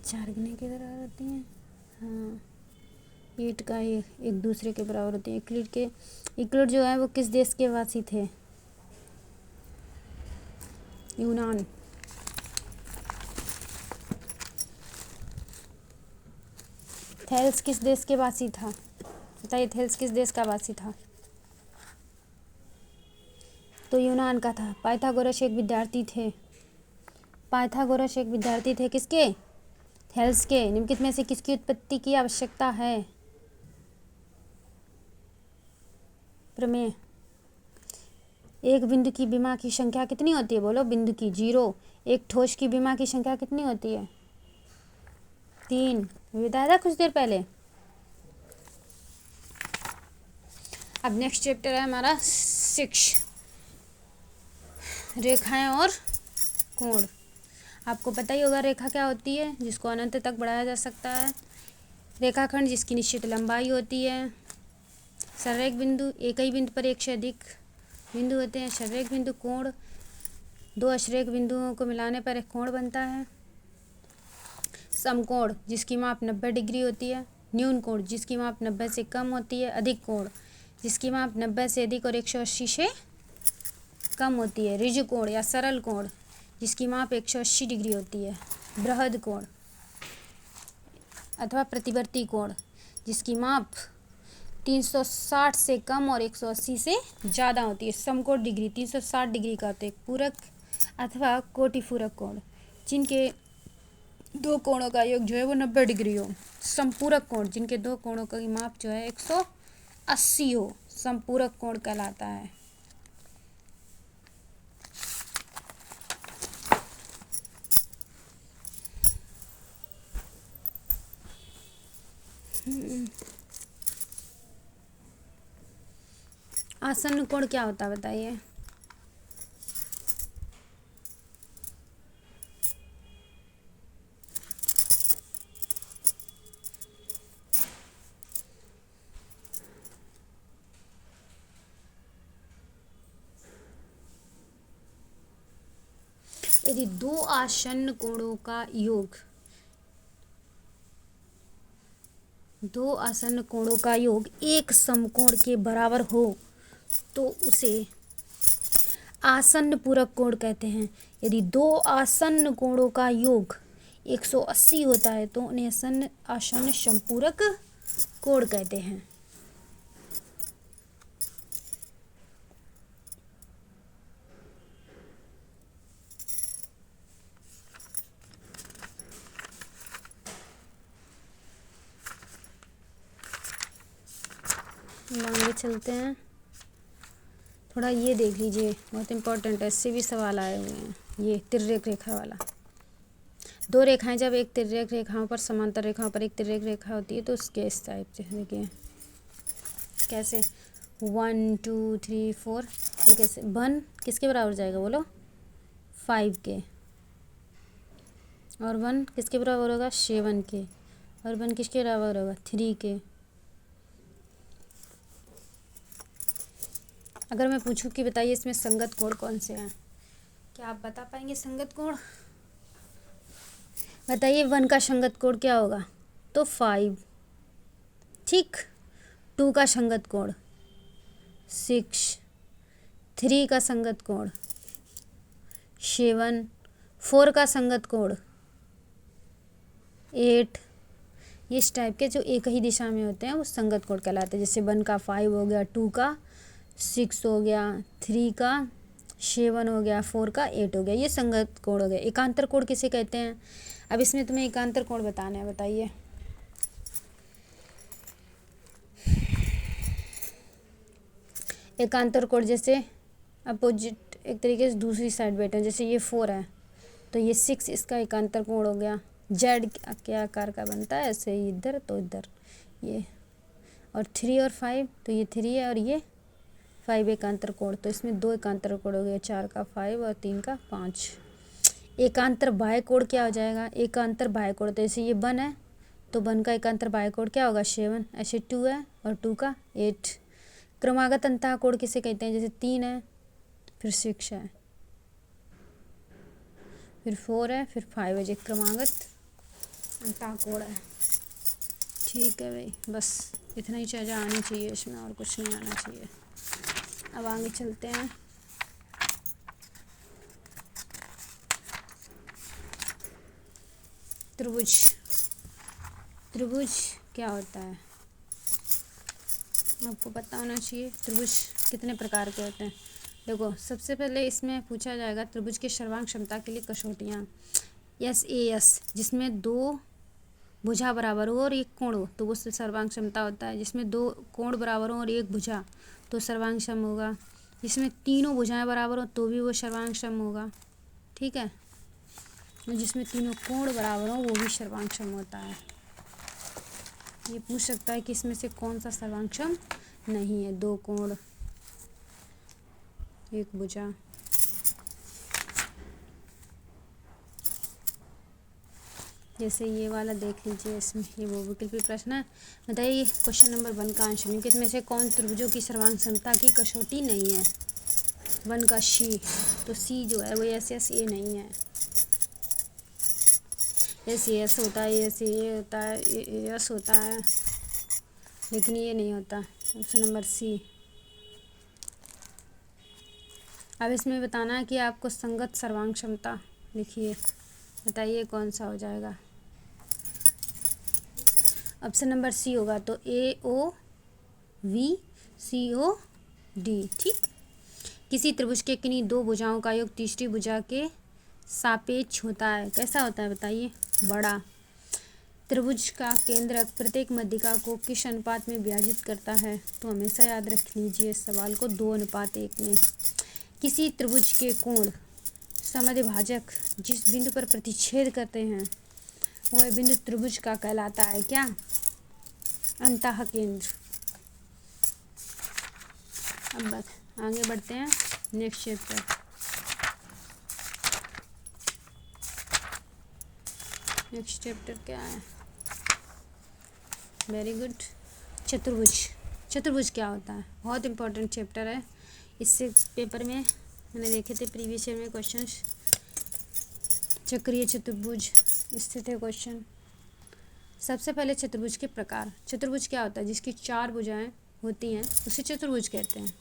4 गुने के बराबर होती हैं, हाँ, ईंट का एक दूसरे के बराबर होती है। यूक्लिड जो है वो किस देश के वासी थे? यूनान। थेल्स किस देश के वासी था? बताइए, थेल्स किस देश का वासी था? तो यूनान का था। पाइथागोरस एक विद्यार्थी थे। पाइथागोरस एक विद्यार्थी थे किसके? थेल्स के। निम्नलिखित में से किसकी उत्पत्ति की आवश्यकता है? प्रमेय। एक बिंदु की विमा की संख्या कितनी होती है? बोलो। बिंदु की 0। एक ठोस की विमा की संख्या कितनी होती है? 3। बताया था कुछ देर पहले। अब नेक्स्ट चैप्टर है हमारा 6, रेखाएं और कोण। आपको पता ही होगा रेखा क्या होती है, जिसको अनंत तक बढ़ाया जा सकता है। रेखाखंड जिसकी निश्चित लंबाई होती है। सररेख बिंदु, एक ही बिंदु पर एक से अधिक बिंदु होते हैं। सररेख बिंदु। कोण, दो अश्रेख बिंदुओं को मिलाने पर एक कोण बनता है। समकोण जिसकी माप 90 डिग्री होती है, न्यून कोण जिसकी माप 90 से कम होती है, अधिक कोण जिसकी माप 90 से अधिक और 180 से कम होती है, ऋजु कोण या सरल कोण जिसकी माप 180 डिग्री होती है, बृहद कोण अथवा प्रतिवर्ती कोण जिसकी माप 360 से कम और 180 से ज़्यादा होती है। समकोण डिग्री 360 डिग्री का होते हैं। पूरक अथवा कोटिपूरक कोण जिनके दो कोणों का योग जो है वो 90 डिग्री हो। संपूरक कोण जिनके दो कोणों की माप जो है 180 हो, संपूरक कोण कहलाता है। आसन्न कोण क्या होता है बताइए। यदि दो आसन्न कोणों का योग एक समकोण के बराबर हो तो उसे आसन्न पूरक कोण कहते हैं। यदि दो आसन्न कोणों का योग 180 होता है तो उन्हें आसन्न समपूरक कोण कहते हैं। आगे चलते हैं, थोड़ा ये देख लीजिए, बहुत इम्पोर्टेंट है, इससे भी सवाल आए हुए हैं। ये तिर्यक रेखा वाला, दो रेखाएं जब एक तिर्यक रेखाओं पर समांतर रेखाओं पर एक तिर्यक रेखा होती है तो उसके इस टाइप से देखिए कैसे 1 2 3 4 ये कैसे 1 किसके बराबर हो जाएगा बोलो 5 के, और 1 किसके बराबर होगा 7 के, और 1 किसके बराबर होगा 3 के। अगर मैं पूछूं कि बताइए इसमें संगत कोण कौन से हैं, क्या आप बता पाएंगे संगत कोण? बताइए 1 का संगत कोण क्या होगा तो 5, ठीक। 2 का संगत कोण 6, 3 का संगत कोण 7, 4 का संगत कोण 8। इस टाइप के जो एक ही दिशा में होते हैं वो संगत कोण कहलाते हैं। जैसे 1 का 5 हो गया, 2 का 6 हो गया, 3 का 7 हो गया, 4 का 8 हो गया, ये संगत कोण हो गया। एकांतर कोण किसे कहते हैं? अब इसमें तुम्हें एकांतर कोण बताना है, बताइए। एकांतर कोण जैसे अपोजिट एक तरीके से दूसरी साइड बैठे हैं, जैसे ये 4 है तो ये 6 इसका एकांतर कोण हो गया। जेड क्या आकार का बनता है ऐसे ही, इधर तो इधर ये, और 3 और 5 तो ये 3 है और ये 5 एकांतर कोण, तो इसमें 2 एकांतर कोण हो गए, 4 का 5 और 3 का 5। एकांतर बाह्य कोण क्या हो जाएगा? एकांतर बाह्य कोण तो जैसे ये 1 है तो 1 का एकांतर बाह्य कोण क्या होगा 7, ऐसे 2 है और 2 का 8। क्रमागत अंतः कोण किसे कहते हैं? जैसे 3 है फिर 6 है फिर 4 है फिर 5 है, जो क्रमागत अंतः कोण है। ठीक है भाई, बस इतना ही चीज़ें आनी चाहिए इसमें, और कुछ नहीं आना चाहिए। अब आगे चलते हैं। त्रिभुज, त्रिभुज क्या होता है आपको पता होना चाहिए। त्रिभुज कितने प्रकार के होते हैं? देखो सबसे पहले इसमें पूछा जाएगा त्रिभुज के सर्वांग क्षमता के लिए कसौटियाँ। SAS जिसमें 2 भुजा बराबर हो और 1 कोण हो तो वो सर्वांग क्षमता होता है। जिसमें 2 कोण बराबर हो और 1 भुजा तो सर्वांग सम होगा। जिसमें तीनों भुजाएं बराबर हो तो भी वो सर्वांग सम होगा, ठीक है। और जिसमें तीनों कोण बराबर हो वो भी सर्वांग सम होता है। ये पूछ सकता है कि इसमें से कौन सा सर्वांग सम नहीं है। 2 कोण 1 भुजा, जैसे ये वाला देख लीजिए, इसमें ये बहुविकल्पी प्रश्न है। बताइए क्वेश्चन नंबर 1 का आंसर नहीं, इसमें से कौन त्रिभुजों की सर्वांग क्षमता की कसौटी नहीं है? 1 का C, तो C जो है वो SS A नहीं है। एस होता है, ये होता है, यस होता है, लेकिन ये नहीं होता। Option number C. अब इसमें बताना है कि आपको संगत सर्वांग क्षमता लिखिए, बताइए कौन सा हो जाएगा। ऑप्शन नंबर सी होगा, तो AOVCOD। ठीक। किसी त्रिभुज के किन्हीं दो भुजाओं का योग तीसरी भुजा के सापेक्ष होता है, कैसा होता है बताइए, बड़ा। त्रिभुज का केंद्रक प्रत्येक मध्यिका को किस अनुपात में विभाजित करता है, तो हमेशा याद रख लीजिए इस सवाल को, 2:1 में। किसी त्रिभुज के कोण समद्विभाजक जिस बिंदु पर प्रतिच्छेद करते हैं वह बिंदु त्रिभुज का कहलाता है क्या, अंतः केंद्र। अब बस आगे बढ़ते हैं नेक्स्ट चैप्टर। नेक्स्ट चैप्टर क्या है, वेरी गुड, चतुर्भुज। चतुर्भुज क्या होता है, बहुत इंपॉर्टेंट चैप्टर है। इससे पेपर में मैंने देखे थे प्रीवियस ईयर में क्वेश्चंस, चक्रीय चतुर्भुज इससे थे क्वेश्चन। सबसे पहले चतुर्भुज के प्रकार। चतुर्भुज क्या होता है, जिसकी 4 भुजाएं होती हैं उसे चतुर्भुज कहते हैं।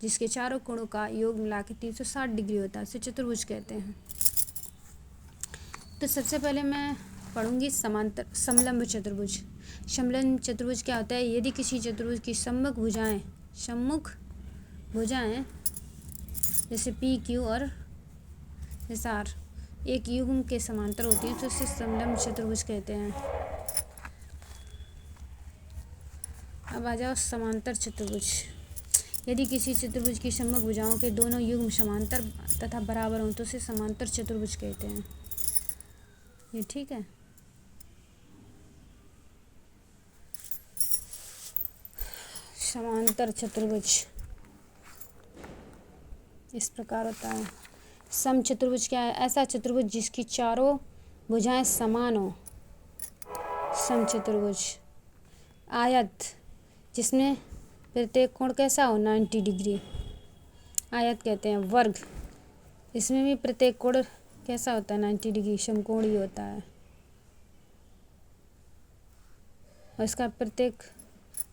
जिसके चारों कोणों का योग मिला के 360 डिग्री होता है उसे चतुर्भुज कहते हैं। तो सबसे पहले मैं पढ़ूंगी समांतर समलंब चतुर्भुज। समलंब चतुर्भुज क्या होता है, यदि किसी चतुर्भुज की सम्मुख भुजाएं जैसे PQ और SR एक युग्म के समांतर होती हैं तो उसे समलंब चतुर्भुज कहते हैं। अब आ जाओ समांतर चतुर्भुज। यदि किसी चतुर्भुज की सम्मुख भुजाओं के दोनों युग्म समांतर तथा बराबर हों तो उसे समांतर चतुर्भुज कहते हैं। ये ठीक है। समांतर चतुर्भुज इस प्रकार होता है। सम चतुर्भुज क्या है, ऐसा चतुर्भुज जिसकी चारों भुजाएं समान हो, सम चतुर्भुज। आयत जिसमें प्रत्येक कोण कैसा हो, 90 डिग्री, आयत कहते हैं। वर्ग इसमें भी प्रत्येक कोण कैसा होता है, 90 डिग्री, समकोणीय होता है और इसका प्रत्येक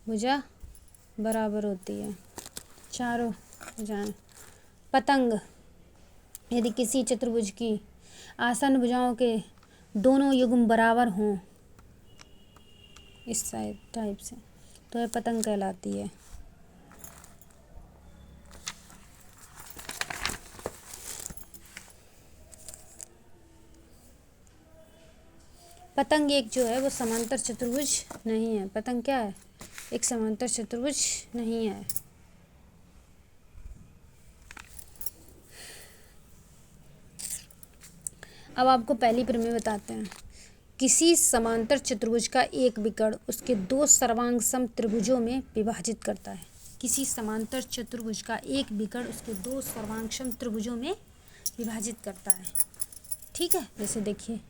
भुजा बराबर होती है, चारों भुजाएं। पतंग, यदि किसी चतुर्भुज की आसन भुजाओं के दोनों युग्म बराबर हों इस टाइप से तो यह पतंग कहलाती है। पतंग एक जो है वो समांतर चतुर्भुज नहीं है। पतंग क्या है, एक समांतर चतुर्भुज नहीं है। अब आपको पहली प्रमेय बताते हैं। किसी समांतर चतुर्भुज का एक विकर्ण उसके 2 सर्वांग सम त्रिभुजों में विभाजित करता है। किसी समांतर चतुर्भुज का एक विकर्ण उसके 2 सर्वांग सम त्रिभुजों में विभाजित करता है। ठीक है, जैसे देखिए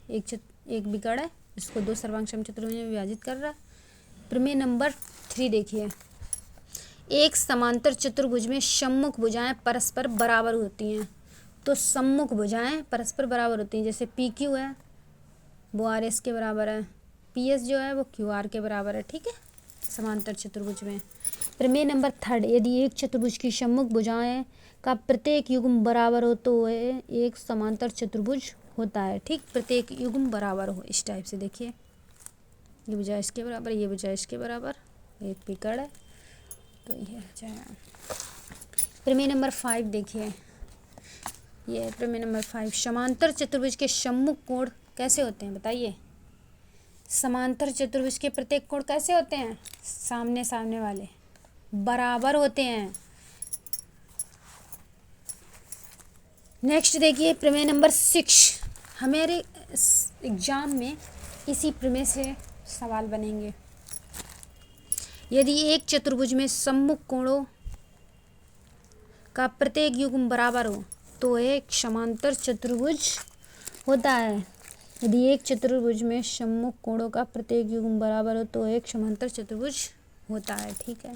एक विकर्ण है, इसको 2 सर्वांग सम त्रिभुजों में विभाजित कर रहा है। प्रमेय नंबर 3 देखिए, एक समांतर चतुर्भुज में सम्मुख भुजाएं परस्पर बराबर होती हैं। तो सम्मुख भुजाएं परस्पर बराबर होती हैं, जैसे PQ है वो RS के बराबर है, PS जो है वो QR के बराबर है। ठीक है, समांतर चतुर्भुज में। प्रमेय नंबर 3, यदि एक चतुर्भुज की सम्मुख भुजाएं का प्रत्येक युग्म बराबर हो तो वह एक समांतर चतुर्भुज होता है। ठीक, प्रत्येक युग्म बराबर हो, इस टाइप से देखिए, ये भुजा इसके बराबर, ये भुजा इसके बराबर, एक विकर्ण है तो ये हो जाएगा। प्रमेय नंबर 5 देखिए, ये प्रमेय नंबर 5, समांतर चतुर्भुज के सम्मुख कोण कैसे होते हैं बताइए। समांतर चतुर्भुज के प्रत्येक कोण कैसे होते हैं, सामने सामने वाले बराबर होते हैं। नेक्स्ट देखिए प्रमेय नंबर 6, हमारे एग्जाम में इसी प्रमेय से सवाल बनेंगे। यदि एक चतुर्भुज में सम्मुख कोणों का प्रत्येक युग्म बराबर हो तो एक समांतर चतुर्भुज होता है। यदि एक चतुर्भुज में सम्मुख कोणों का प्रत्येक युग्म बराबर हो तो एक समांतर चतुर्भुज होता है। ठीक है,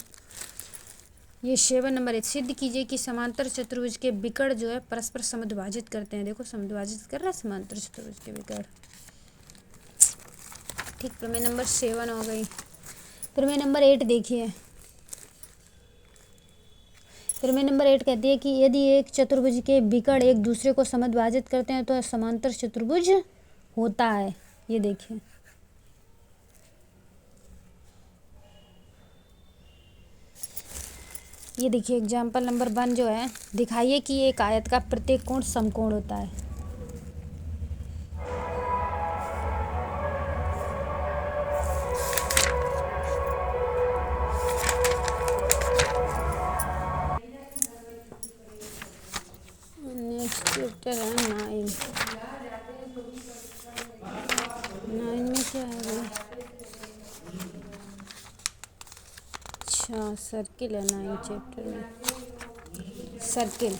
ये 7 नंबर है। सिद्ध कीजिए कि समांतर चतुर्भुज के विकर्ण जो है परस्पर समद्विभाजित करते हैं। देखो समद्विभाजित कर रहा है समांतर चतुर्भुज के विकर्ण। ठीक, प्रमेय नंबर 7 हो गई। प्रमेय नंबर 8 देखिए। प्रमेय नंबर 8 कहती है कि यदि एक चतुर्भुज के विकर्ण एक दूसरे को समद्विभाजित करते हैं तो समांतर चतुर्भुज होता है। ये देखिए, ये देखिए एग्जाम्पल नंबर 1 जो है, दिखाइए कि एक आयत का प्रत्येक कोण समकोण होता है। नेक्स्ट चैप्टर है 9। 9 में क्या है भाई? अच्छा, सर्किल है 9 चैप्टर में, सर्किल।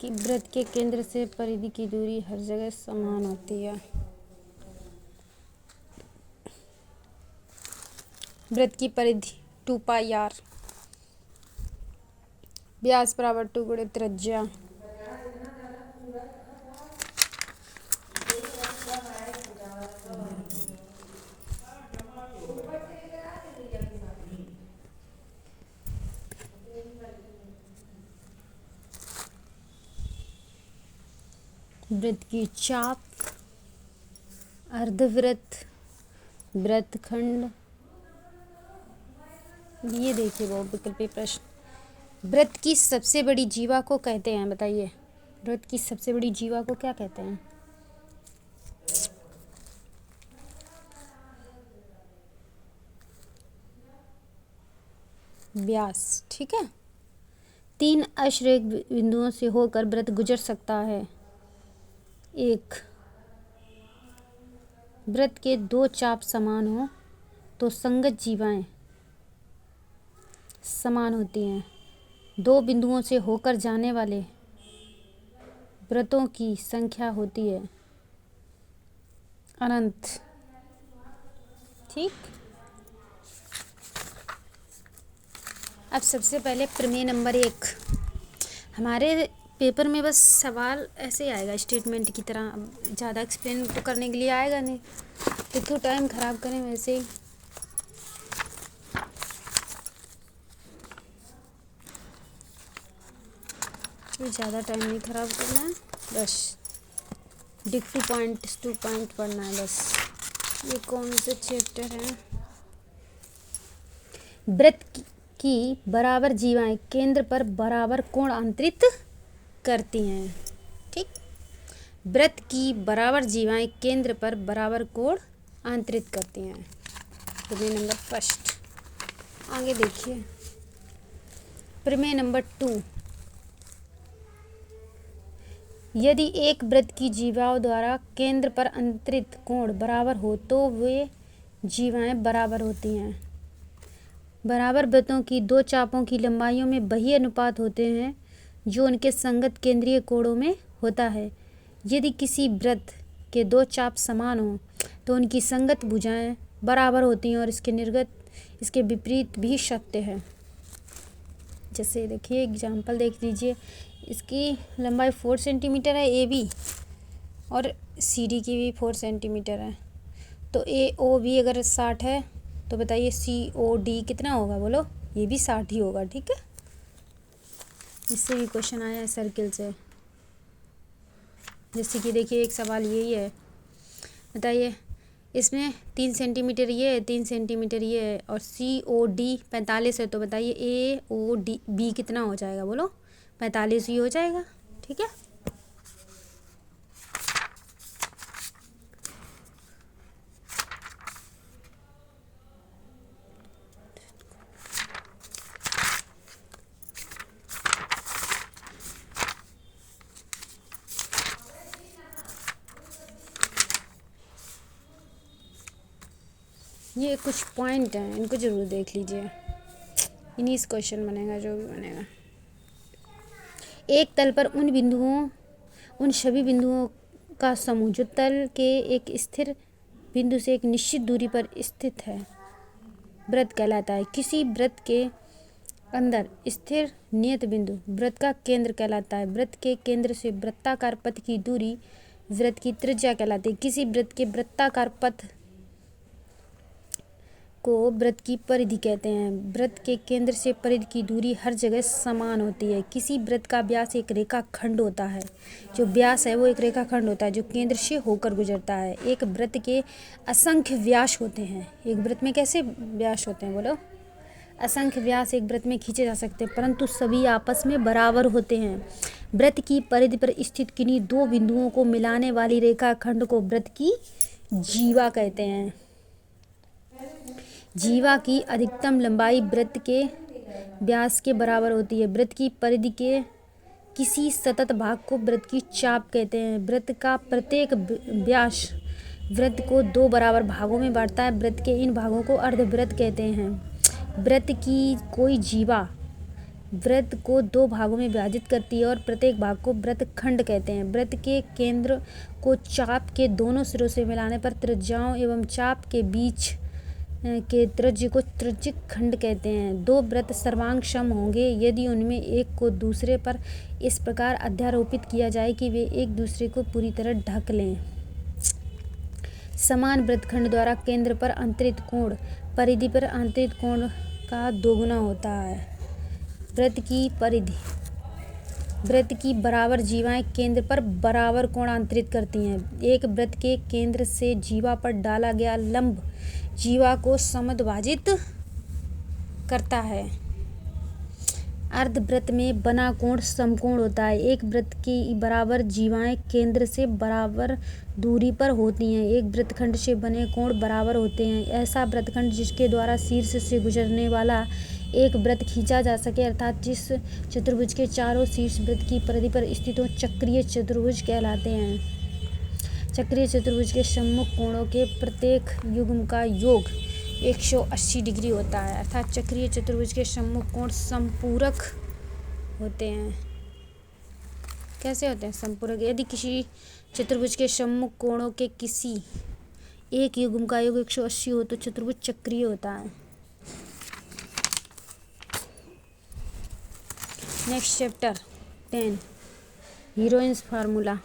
कि वृत्त के केंद्र से परिधि की दूरी हर जगह समान होती है। वृत्त की परिधि 2 पाई r, व्यास बराबर 2 गुणे त्रिज्या। वृत्त की चाप, अर्धवृत्त, वृत्तखंड। ये देखिए वो विकल्पी प्रश्न। वृत्त की सबसे बड़ी जीवा को कहते हैं, बताइए वृत्त की सबसे बड़ी जीवा को क्या कहते हैं? व्यास। ठीक है। 3 अश्रेक बिंदुओं से होकर वृत्त गुजर सकता है। 1, वृत्त के 2 चाप समान हो तो संगत जीवाएं समान होती हैं। 2 बिंदुओं से होकर जाने वाले वृत्तों की संख्या होती है अनंत। ठीक। अब सबसे पहले प्रमेय नंबर 1। हमारे पेपर में बस सवाल ऐसे ही आएगा स्टेटमेंट की तरह, ज़्यादा एक्सप्लेन तो करने के लिए आएगा नहीं, तो क्यों टाइम ख़राब करें, वैसे ही। ज़्यादा टाइम नहीं ख़राब करना है, बस डिक 2 पॉइंट पढ़ना है बस। ये कौन से चैप्टर हैं? वृत्त की बराबर जीवाएं केंद्र पर बराबर कोण अंतरित करती हैं। ठीक। वृत्त की बराबर जीवाएं केंद्र पर बराबर कोण अंतरित करती हैं। प्रमेय नंबर 1। आगे देखिए प्रमेय नंबर 2। यदि एक वृत्त की जीवाओं द्वारा केंद्र पर अंतरित कोण बराबर हो तो वे जीवाएं बराबर होती हैं। बराबर वृत्तों की 2 चापों की लंबाइयों में वही अनुपात होते हैं जो उनके संगत केंद्रीय कोणों में होता है। यदि किसी वृत्त के 2 चाप समान हों तो उनकी संगत भुजाएं बराबर होती हैं और इसके निर्गत इसके विपरीत भी सत्य है। जैसे देखिए एग्जाम्पल देख लीजिए, इसकी लंबाई 4 सेंटीमीटर है AB, और CD की भी 4 सेंटीमीटर है। तो AOB अगर 60 है तो बताइए COD कितना होगा, बोलो? ये भी 60 ही होगा। ठीक है। इससे भी क्वेश्चन आया है सर्किल से। जैसे कि देखिए एक सवाल यही है, बताइए इसमें 3 सेंटीमीटर ये है, 3 सेंटीमीटर ये है, और COD 45 है, तो बताइए AOB कितना हो जाएगा, बोलो? 45 ही हो जाएगा। ठीक है। ये कुछ पॉइंट हैं, इनको जरूर देख लीजिए, इन्हीं से क्वेश्चन बनेगा जो भी बनेगा। एक तल पर उन सभी बिंदुओं का समूह जो तल के एक स्थिर बिंदु से एक निश्चित दूरी पर स्थित है, वृत्त कहलाता है। किसी वृत्त के अंदर स्थिर नियत बिंदु वृत्त का केंद्र कहलाता है। वृत्त के केंद्र से वृत्ताकार पथ की दूरी वृत्त की त्रिज्या कहलाती है। किसी वृत्त के वृत्ताकार पथ को वृत्त की परिधि कहते हैं। वृत्त के केंद्र से परिधि की दूरी हर जगह समान होती है। किसी वृत्त का व्यास एक रेखाखंड होता है। जो व्यास है वो एक रेखाखंड होता है जो केंद्र से होकर गुजरता है। एक वृत्त के असंख्य व्यास होते हैं। एक वृत्त में कैसे व्यास होते हैं बोलो? असंख्य व्यास एक वृत्त में खींचे जा सकते हैं, परंतु सभी आपस में बराबर होते हैं। वृत्त की परिधि पर स्थित किन्हीं दो बिंदुओं को मिलाने वाली रेखाखंड को वृत्त की जीवा कहते हैं। जीवा की अधिकतम लंबाई वृत्त के व्यास के बराबर होती है। वृत्त की परिधि के किसी सतत भाग को वृत्त की चाप कहते हैं। वृत्त का प्रत्येक व्यास वृत्त को दो बराबर भागों में बांटता है। वृत्त के इन भागों को अर्धवृत्त कहते हैं। वृत्त की कोई जीवा वृत्त को दो भागों में विभाजित करती है और प्रत्येक भाग को वृत्तखंड कहते हैं। वृत्त के केंद्र को चाप के दोनों सिरों से मिलाने पर त्रिज्याओं एवं चाप के बीच के त्रिज्य को त्रिज्यिक खंड कहते हैं। दो वृत्त सर्वांग सम होंगे यदि उनमें एक को दूसरे पर इस प्रकार अध्यारोपित किया जाए कि वे एक दूसरे को पूरी तरह ढक लें। समान वृत्तखंड द्वारा केंद्र पर अंतरित कोण परिधि पर अंतरित कोण का दोगुना होता है। वृत्त की परिधि वृत्त की बराबर जीवाएं केंद्र पर बराबर कोण अंतरित करती हैं। एक वृत्त के केंद्र से जीवा पर डाला गया लंब जीवा को समद्विभाजित करता है। अर्धवृत्त में बना कोण समकोण होता है। एक वृत्त की बराबर जीवाएं केंद्र से बराबर दूरी पर होती हैं। एक वृत्तखंड से बने कोण बराबर होते हैं। ऐसा वृत्तखंड जिसके द्वारा शीर्ष से गुजरने वाला एक वृत्त खींचा जा सके, अर्थात जिस चतुर्भुज के चारों शीर्ष वृत्त की परिधि पर स्थित हो, चक्रीय चतुर्भुज कहलाते हैं। चक्रीय चतुर्भुज के सम्मुख कोणों के प्रत्येक युग्म का योग 180 डिग्री होता है, अर्थात चक्रीय चतुर्भुज के सम्मुख कोण संपूरक होते हैं। कैसे होते हैं संपूरक? यदि किसी चतुर्भुज के सम्मुख कोणों के किसी एक युग्म का योग 180 हो तो चतुर्भुज चक्रीय होता है। Next chapter 10 heroines formula.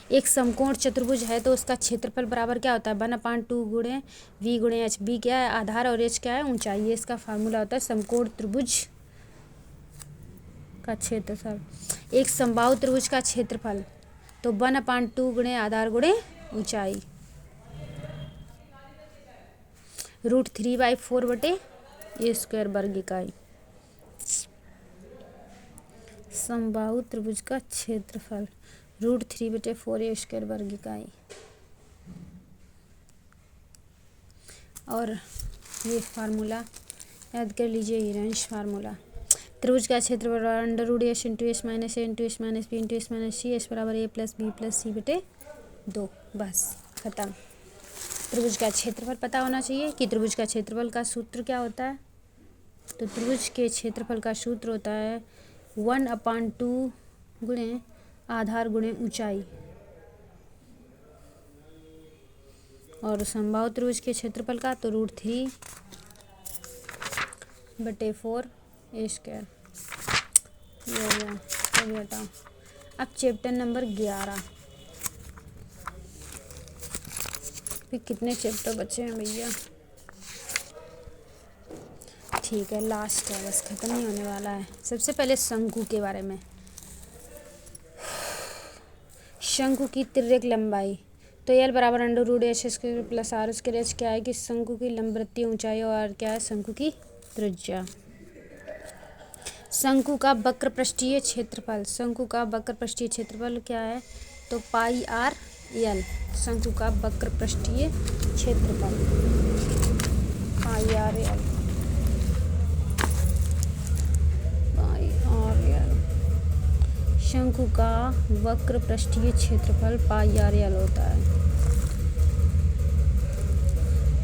एक समकोण चतुर्भुज है तो उसका क्षेत्रफल बराबर क्या होता है? 1/2 गुणे v गुणे h। b क्या है? आधार और h क्या है? ऊंचाई। ये इसका फार्मूला होता है समकोण त्रिभुज का क्षेत्रफल। एक समबाहु त्रिभुज का क्षेत्रफल तो 1/2 गुणे आधार गुणे ऊंचाई √3/4 बटे a² वर्ग इकाई। समबाहु त्रिभुज का क्षेत्रफल √3/4 a² वर्ग इकाई। और ये फार्मूला याद कर लीजिए, हीरोइंस फार्मूला। त्रिभुज का क्षेत्रफल √s × s - a × s - b × s - c s बराबर a + b + c बटे 2। बस खत्म। त्रिभुज का क्षेत्रफल पता होना चाहिए कि त्रिभुज का क्षेत्रफल का सूत्र क्या होता है। तो त्रिभुज के क्षेत्रफल का सूत्र होता है 1/2 गुणे आधार गुणे ऊंचाई। और समबाहु त्रिभुज के क्षेत्रफल का तो √3/4 a²। ये हो गया। चलिए हटाओ। अब चैप्टर नंबर 11। फिर कितने चैप्टर बचे हैं भैया? ठीक है, लास्ट है, बस ख़त्म नहीं होने वाला है। सबसे पहले शंकु के बारे में। शंकु की तिर्यक लंबाई तो L बराबर √h² + r² h क्या है कि शंकु की लंबवृत्तीय ऊंचाई और क्या है शंकु की त्रिज्या। शंकु का वक्र पृष्ठीय क्षेत्रफल शंकु का वक्र पृष्ठीय क्षेत्रफल क्या है? तो πr/l। शंकु का वक्र पृष्ठीय क्षेत्रफल πr/l। शंकु का वक्र पृष्ठीय क्षेत्रफल πr/l होता है।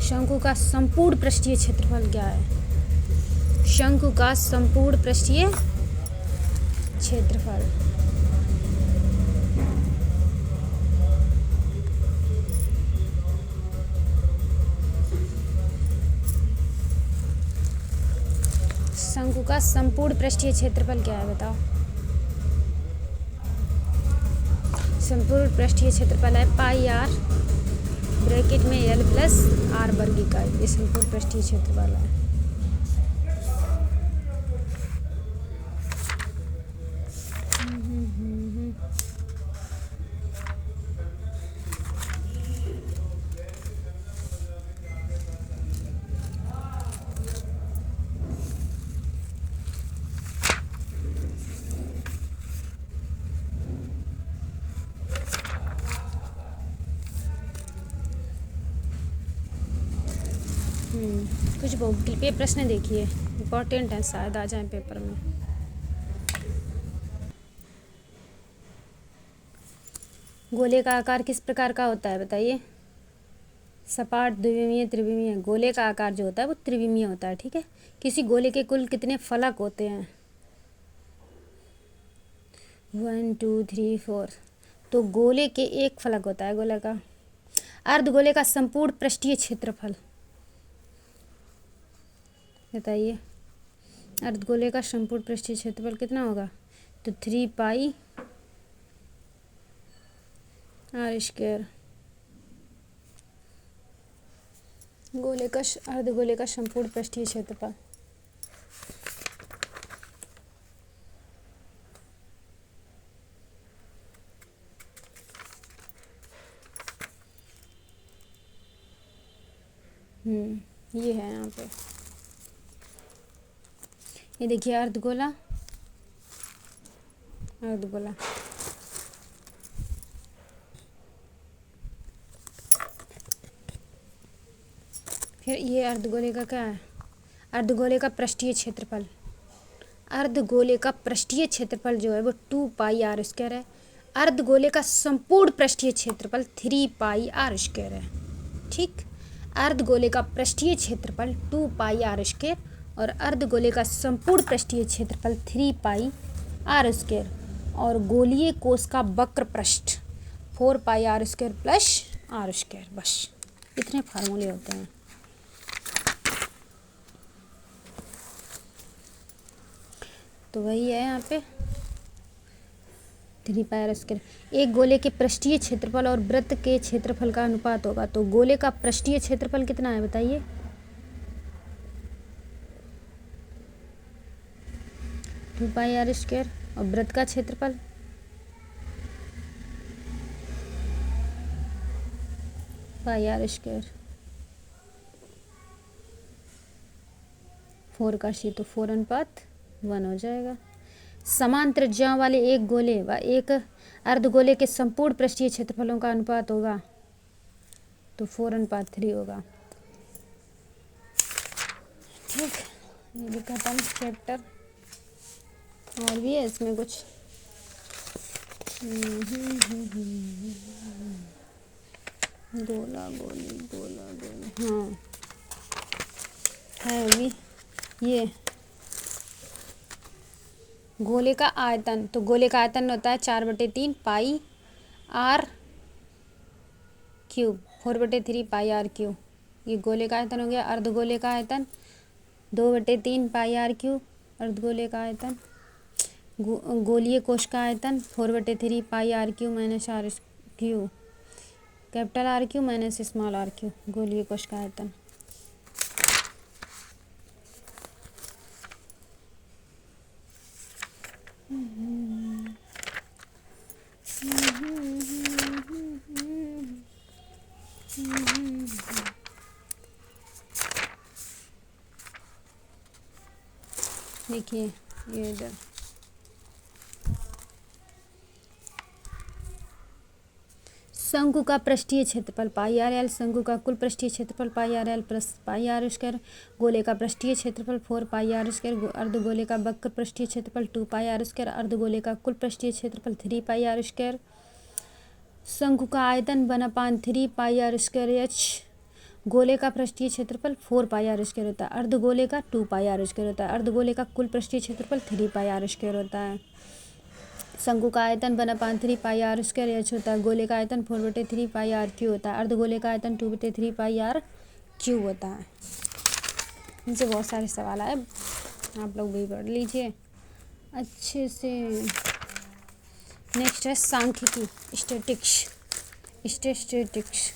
शंकु का संपूर्ण पृष्ठीय क्षेत्रफल क्या है? शंकु का संपूर्ण पृष्ठीय क्षेत्रफल शंकु का संपूर्ण पृष्ठीय क्षेत्रफल क्या है बताओ। संपूर्ण पृष्ठीय क्षेत्रफल है पाई आर ब्रैकेट में एल प्लस आर वर्ग इकाई। ये संपूर्ण पृष्ठीय क्षेत्रफल है। कुछ भौतिकी पे प्रश्न देखिए, इम्पोर्टेंट है, शायद आ जाए पेपर में। गोले का आकार किस प्रकार का होता है बताइए। सपाट, द्विविमीय, त्रिविमीय। गोले का आकार जो होता है वो त्रिविमीय होता है, ठीक है। किसी गोले के कुल कितने फलक होते हैं? 1 2 3 4। तो गोले के एक फलक होता है गोले का। अर्धगोले का संपूर्ण पृष्ठीय क्षेत्रफल बताइए। अर्धगोले का संपूर्ण पृष्ठीय क्षेत्रफल कितना होगा? तो 3 पाई आर स्क्वायर। गोले का अर्धगोले का संपूर्ण पृष्ठीय क्षेत्रफल। ये है यहाँ पे, ये देखिए अर्धगोला, अर्धगोला। फिर ये अर्धगोले का क्या है? अर्धगोले का पृष्ठीय क्षेत्रफल। अर्धगोले का पृष्ठीय क्षेत्रफल जो है वो 2 पाई आर स्क्वायर है। अर्धगोले का संपूर्ण पृष्ठीय क्षेत्रफल 3 पाई आर स्क्वायर है, ठीक। अर्धगोले का पृष्ठीय क्षेत्रफल 2 पाई आर स्क्वायर और अर्धगोले का संपूर्ण पृष्ठीय क्षेत्रफल 3 पाई आर स्क्वायर और गोलीय कोश का वक्र पृष्ठ 4 pi r square plus r square. बस इतने फार्मूले होते हैं। तो वही है यहाँ पे 3 पाई आर स्क्वायर। एक गोले के पृष्ठीय क्षेत्रफल और वृत्त के क्षेत्रफल का अनुपात होगा। तो गोले का पृष्ठीय क्षेत्रफल कितना है बताइए। 2 पाई आर स्क्वायर और वृत्त का क्षेत्रफल पाई आर स्क्वायर। 4 का सी तो 4:1 हो जाएगा। समान त्रिज्याओं वाले एक गोले व एक अर्धगोले के संपूर्ण पृष्ठीय क्षेत्रफलों का अनुपात होगा तो 4:3 होगा, ठीक। ये भी खत्म चैप्टर। और भी है इसमें कुछ। गोला गोली, गोला गोली, हाँ है भी ये गोले का आयतन। तो गोले का आयतन होता है 4/3 pi r cube, 4/3 pi r cube. ये गोले का आयतन हो गया। अर्धगोले का आयतन 2/3 पाई आर क्यूब। अर्धगोले का आयतन गोलीय कोश का आयतन 4/3 pi r cube minus r cube, capital r cube minus small r cube. गोलीय कोश का आयतन। देखिए ये इधर शंकु का पृष्ठीय क्षेत्रफल पाई आर एल। शंकु का कुल पृष्ठीय क्षेत्रफल pi r l plus pi r square. गोले का पृष्ठीय क्षेत्रफल 4 पाई आर स्क्वायर। अर्धगोले का वक्र पृष्ठीय क्षेत्रफल 2 पाई आर स्क्वायर। अर्धगोले का कुल पृष्ठीय क्षेत्रफल 3 पाई आर स्क्वायर। शंकु का आयतन 1/3 पाई आर स्क्वायर एच। गोले का पृष्ठीय क्षेत्रफल 4 पाई आर स्क्वायर होता है। अर्धगोले का 2 पाई आर स्क्वायर होता है। अर्धगोले का कुल पृष्ठीय क्षेत्रफल 3 पाई आर स्क्वायर होता है। शंकु का आयतन 1/3 पाई आर स्क्वायर एच होता है। गोले का आयतन 4/3 पाई आर क्यू होता है। अर्धगोले का आयतन 2/3 पाई आर क्यू होता है। इनसे बहुत सारे सवाल आए। आप लोग भी पढ़ लीजिए अच्छे से। नेक्स्ट है सांख्यिकी, स्टैटिस्टिक्स।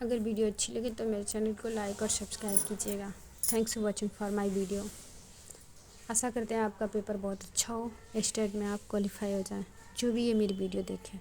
अगर वीडियो अच्छी लगे तो मेरे चैनल को लाइक और सब्सक्राइब कीजिएगा। Thanks for watching for my video. आशा करते हैं आपका पेपर बहुत अच्छा हो, स्टेट में आप क्वालिफाई हो जाएं, जो भी ये मेरी वीडियो देखें।